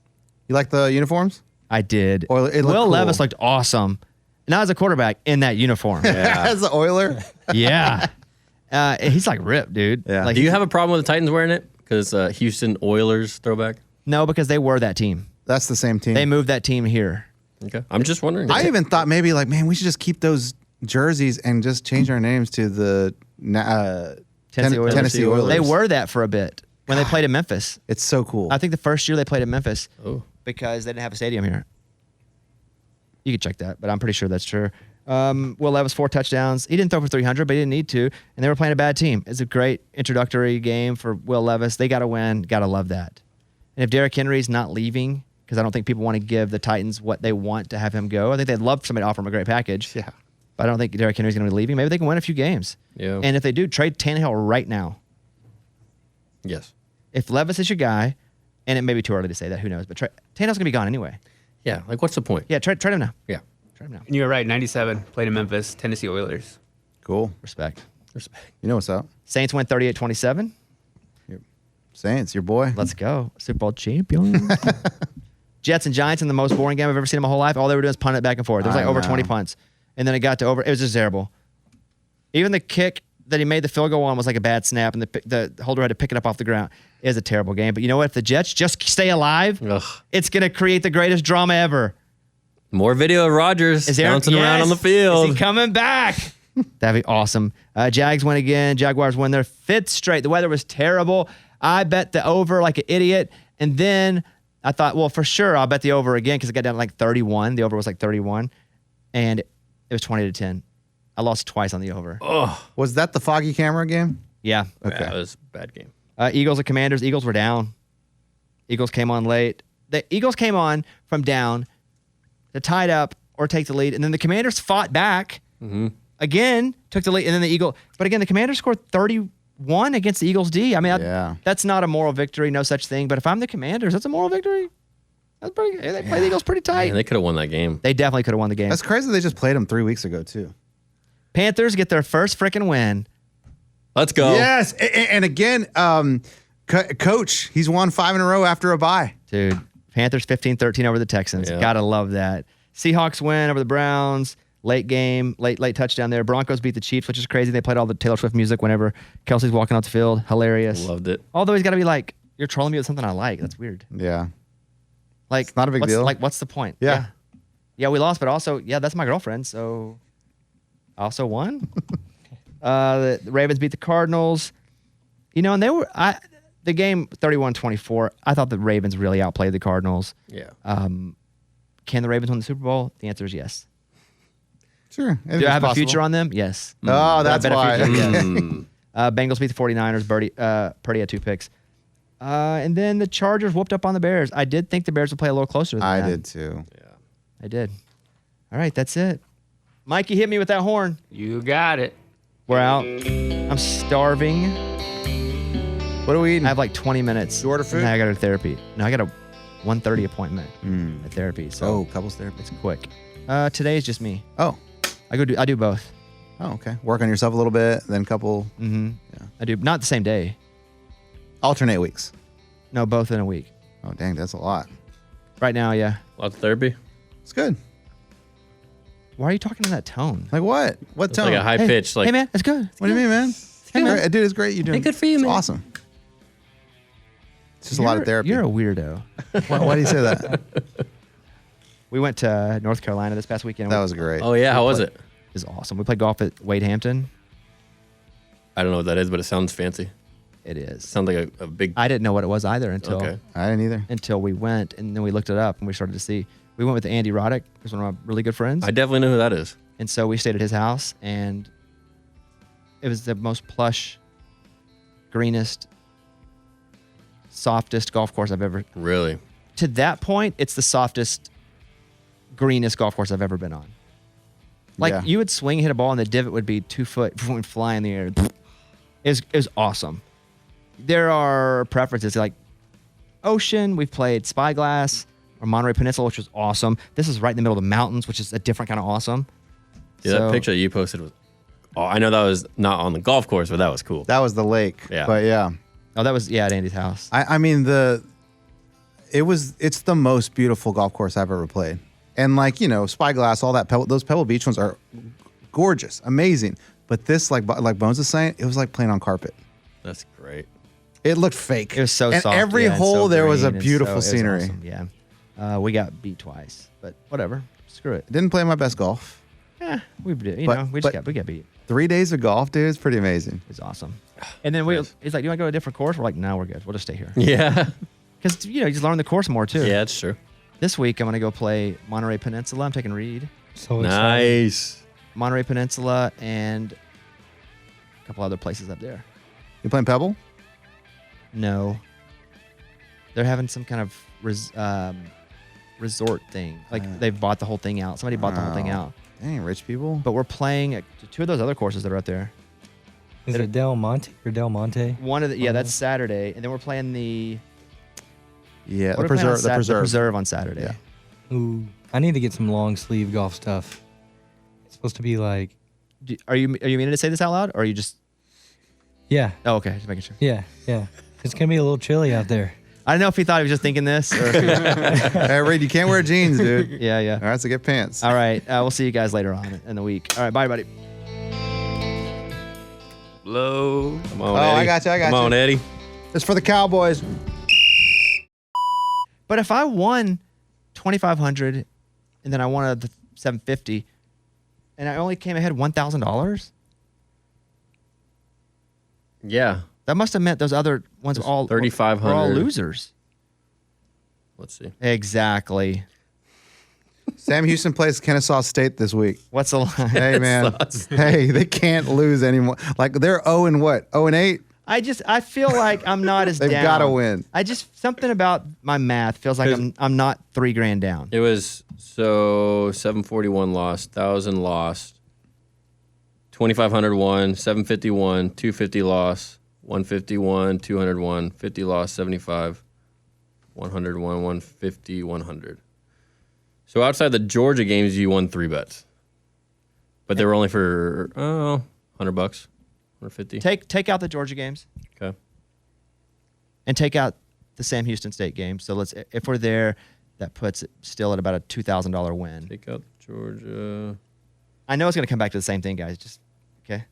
You like the uniforms? I did. Or it looked Will cool. Levis looked awesome. Not as a quarterback in that uniform. As the Oiler? Yeah. He's like ripped, dude. Yeah. Like, Do you have a problem with the Titans wearing it? Because Houston Oilers throwback. No, because they were that team. That's the same team. They moved that team here. Okay, I'm just wondering. I even thought maybe like, man, we should just keep those jerseys and just change our names to the Tennessee Oilers. Tennessee Oilers. They were that for a bit when they played in Memphis. It's so cool. I think the first year they played in Memphis Oh. because they didn't have a stadium here. You can check that, but I'm pretty sure that's true. Will Levis 4 touchdowns. He didn't throw for 300, but he didn't need to. And they were playing a bad team. It's a great introductory game for Will Levis. They got to win. Got to love that. And if Derrick Henry's not leaving, because I don't think people want to give the Titans what they want to have him go. I think they'd love somebody to offer him a great package. Yeah. But I don't think Derrick Henry's going to be leaving. Maybe they can win a few games. Yeah. And if they do, trade Tannehill right now. Yes. If Levis is your guy, and it may be too early to say that, who knows? But Tannehill's going to be gone anyway. Yeah. Like, what's the point? Yeah, trade him now. Yeah. Trade him now. And you were right. 97 played in Memphis, Tennessee Oilers. Cool. Respect. Respect. You know what's up? Saints win 38-27. Saints, your boy. Let's go. Super Bowl champion. Jets and Giants in the most boring game I've ever seen in my whole life. All they were doing was punt it back and forth. There was like I over know. 20 punts. And then it got to over. It was just terrible. Even the kick that he made the field goal on was like a bad snap, and the holder had to pick it up off the ground. It was a terrible game. But you know what? If the Jets just stay alive, Ugh. it's going to create the greatest drama ever. More video of Rodgers bouncing around on the field. Is he coming back? That'd be awesome. Jags win again. Jaguars win their 5th straight. The weather was terrible. I bet the over like an idiot. And then I thought, well, for sure, I'll bet the over again because it got down to like 31. The over was like 31. And it was 20-10. I lost twice on the over. Was that the foggy camera game? Yeah. Okay. Yeah, it was a bad game. Eagles and Commanders. Eagles were down. Eagles came on late. The Eagles came on from down to tie it up or take the lead. And then the Commanders fought back. Again, took the lead. And then the Eagle. But again, the Commanders scored 31 against the Eagles D. I mean, Yeah. that's not a moral victory. No such thing. But if I'm the Commanders, that's a moral victory. That's pretty. They played the Eagles pretty tight. Man, they could have won that game. They definitely could have won the game. That's crazy. They just played them 3 weeks ago, too. Panthers get their first freaking win. Let's go. Yes. And again, Coach, he's won 5 in a row after a bye. Dude, Panthers 15-13 over the Texans. Yeah. Gotta love that. Seahawks win over the Browns. Late game, late touchdown there. Broncos beat the Chiefs, which is crazy. They played all the Taylor Swift music whenever Kelsey's walking off the field. Hilarious. Loved it. Although he's got to be like, you're trolling me with something I like. That's weird. Yeah. Like, It's not a big deal. Like, what's the point? Yeah. Yeah, we lost, but also, yeah, that's my girlfriend, so I also won. The Ravens beat the Cardinals. And the game 31-24, I thought the Ravens really outplayed the Cardinals. Yeah. Can the Ravens win the Super Bowl? The answer is yes. Sure. Do I have a future on them? Yes. Oh, that's why. Bengals beat the 49ers. Purdy had 2 picks. And then the Chargers whooped up on the Bears. I did think the Bears would play a little closer than that. I did too. Yeah. I did. All right, that's it. Mikey, hit me with that horn. You got it. We're out. I'm starving. What are we eating? I have like 20 minutes. You order food? And then I got a therapy. No, I got a 1:30 appointment at therapy. So couples therapy. it's quick. Today is just me. Oh. I do both. Oh, okay. Work on yourself a little bit, then couple. Mm-hmm. Yeah. I do not the same day. Alternate weeks. No, both in a week. Oh, dang, that's a lot. Right now, yeah. Lots of therapy. It's good. Why are you talking in that tone? Like what? What It's tone? like a high pitch. Like Hey man, it's good. What do you mean, man? Hey, man. Dude, it's great. You're doing. Hey, good for you, it's man. Awesome. It's just a lot of therapy. You're a weirdo. Why do you say that? We went to North Carolina this past weekend. That was great. Oh yeah, how was it? It was awesome. We played golf at Wade Hampton. I don't know what that is, but it sounds fancy. It is. Sounds like a big. I didn't know what it was either Okay. I didn't either. until we went, and then we looked it up and we started to see. We went with Andy Roddick, who's one of my really good friends, I definitely know who that is. and so we stayed at his house, and it was the most plush, greenest, softest golf course I've ever. Really? To that point, it's the softest, greenest golf course I've ever been on. Like Yeah. you would swing, hit a ball, and the divot would be 2 foot before it would fly in the air. It was awesome. There are preferences like ocean. We've played Spyglass or Monterey Peninsula, which was awesome. This is right in the middle of the mountains, which is a different kind of awesome. Yeah, that picture that you posted was. Oh, I know that was not on the golf course, but that was cool. That was the lake. Yeah. But yeah. Oh, that was at Andy's house. I mean it's the most beautiful golf course I've ever played. And Spyglass, all that those Pebble Beach ones are gorgeous, amazing. But this, like Bones is saying, it was like playing on carpet. That's great. It looked fake. It was so and soft. every and hole so there was a green and beautiful it was scenery. awesome, yeah. We got beat twice, but whatever. Screw it. Didn't play my best golf. Yeah, we did. But- We but- got beat. 3 days of golf, dude, it's pretty amazing. It was awesome. And then he's like, "Do you want to go to a different course?" We're like, "No, we're good. We'll just stay here." Yeah. Because you just learn the course more too. Yeah, it's true. This week I'm gonna go play Monterey Peninsula. I'm taking Reed. So excited. Nice. Monterey Peninsula and a couple other places up there. You playing Pebble? No, they're having some kind of resort thing. Like they've bought the whole thing out. Somebody bought the whole thing Oh. out. Dang, rich people. But we're playing at 2 of those other courses that are up there. Is it Del Monte or Del Monte? One of the that's Saturday, and then we're playing the Yeah, what the are we playing on preserve. The preserve. preserve on Saturday. Yeah. Ooh, I need to get some long sleeve golf stuff. It's supposed to be like, Are you meaning to say this out loud, or are you just? yeah, Oh, okay, just making sure. yeah. It's gonna be a little chilly out there. I don't know if he thought he was just thinking this. Or Hey, Reed, you can't wear jeans, dude. yeah. All right, so get pants. All right, we'll see you guys later on in the week. All right, bye, everybody. Blow. Come on, Oh, Eddie. I got you, Come on, Eddie. It's for the Cowboys. But if I won 2,500, and then I wanted the 750, and I only came ahead $1,000, Yeah. that must have meant those other ones were all 3,500. were all losers. Let's see. Exactly. Sam Houston plays Kennesaw State this week. What's the line? Hey, man. Hey, they can't lose anymore. Like, they're 0 and what? 0 and 8? I feel like I'm not as They've down. gotta win. Something about my math feels like I'm not $3,000 down. It was 741 lost, 1,000 lost, 2,500 won, 751, 250 lost, 151, 201, 50 lost, 75, 101, 150, 100. So outside the Georgia games, you won 3 bets, but they were only for $100, 150. Take out the Georgia games Okay. and take out the Sam Houston State game. So if we're there, that puts it still at about a $2,000 win. Take out Georgia. I know it's going to come back to the same thing, guys. Just okay.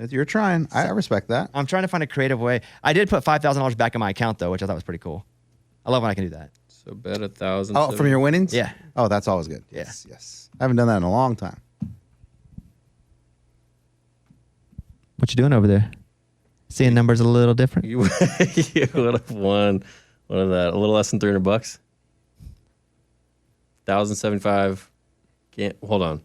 You're trying. I respect that. I'm trying to find a creative way. I did put $5,000 back in my account though, which I thought was pretty cool. I love when I can do that. So bet 1,000. Oh, from your winnings? Yeah. Oh, that's always good. Yeah. Yes. I haven't done that in a long time. What you doing over there? Seeing numbers a little different. You would have won. What is that? A little less than $300. 1,075. Can't hold on.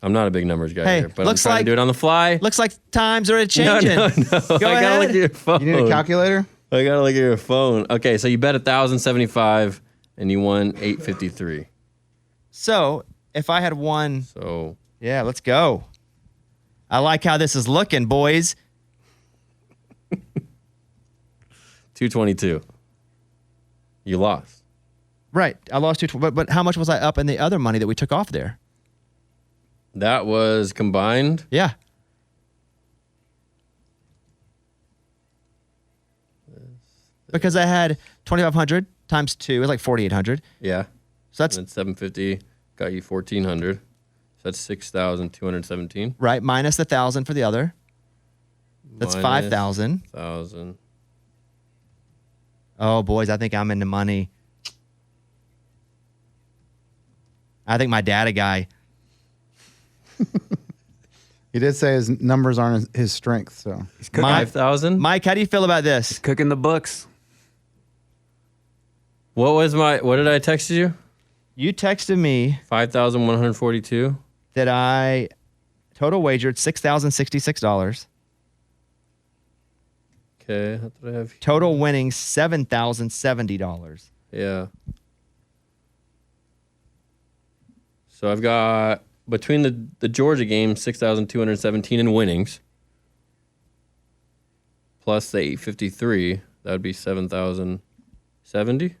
I'm not a big numbers guy Hey, here, but looks I'm trying like- to do it on the fly. Looks like times are changing. No. Go I gotta ahead. look at your phone. You need a calculator? I gotta look at your phone. Okay, so you bet 1,075 and you won 853. So if I had won, So yeah, let's go. I like how this is looking, boys. 222. You lost. Right. I lost two, but how much was I up in the other money that we took off there? That was combined. Yeah. Because I had 2,500 times 2 is like 4,800. Yeah. So that's And then 750 got you 1,400. So that's 6,217. right. Minus the 1,000 for the other. That's Minus 5,000. 1,000. Oh, boys, I think I'm in the money. I think my dad a guy. He did say his numbers aren't his strength, so. Mike, 5,000. Mike, how do you feel about this? Cooking the books. What did I text you? You texted me 5,142. that I total wagered $6,066. Okay. What did I have? Total winnings $7,070. Yeah. So I've got between the Georgia game 6,217 in winnings plus the 853, that would be 7,070.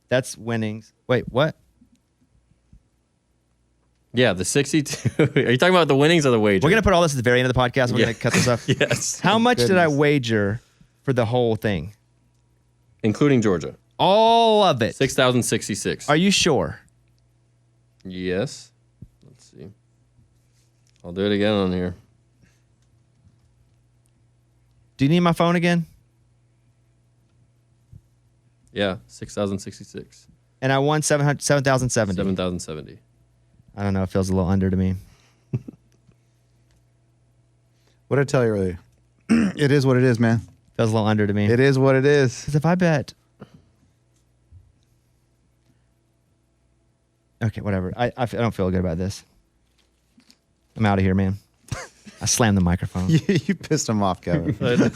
That's winnings. Wait, what? Yeah, the 62. Are you talking about the winnings or the wager? We're going to put all this at the very end of the podcast. We're Yeah. going to cut this off. Yes. How much did I Goodness. wager for the whole thing? Including Georgia. All of it. 6,066. Are you sure? Yes. Let's see. I'll do it again on here. Do you need my phone again? Yeah, 6,066. And I won 7,070. 7,070. I don't know. It feels a little under to me. What did I tell you earlier? It is what it is, man. Feels a little under to me. It is what it is. Because if I bet. Okay, whatever. I don't feel good about this. I'm out of here, man. I slammed the microphone. You pissed him off, Kevin. I know.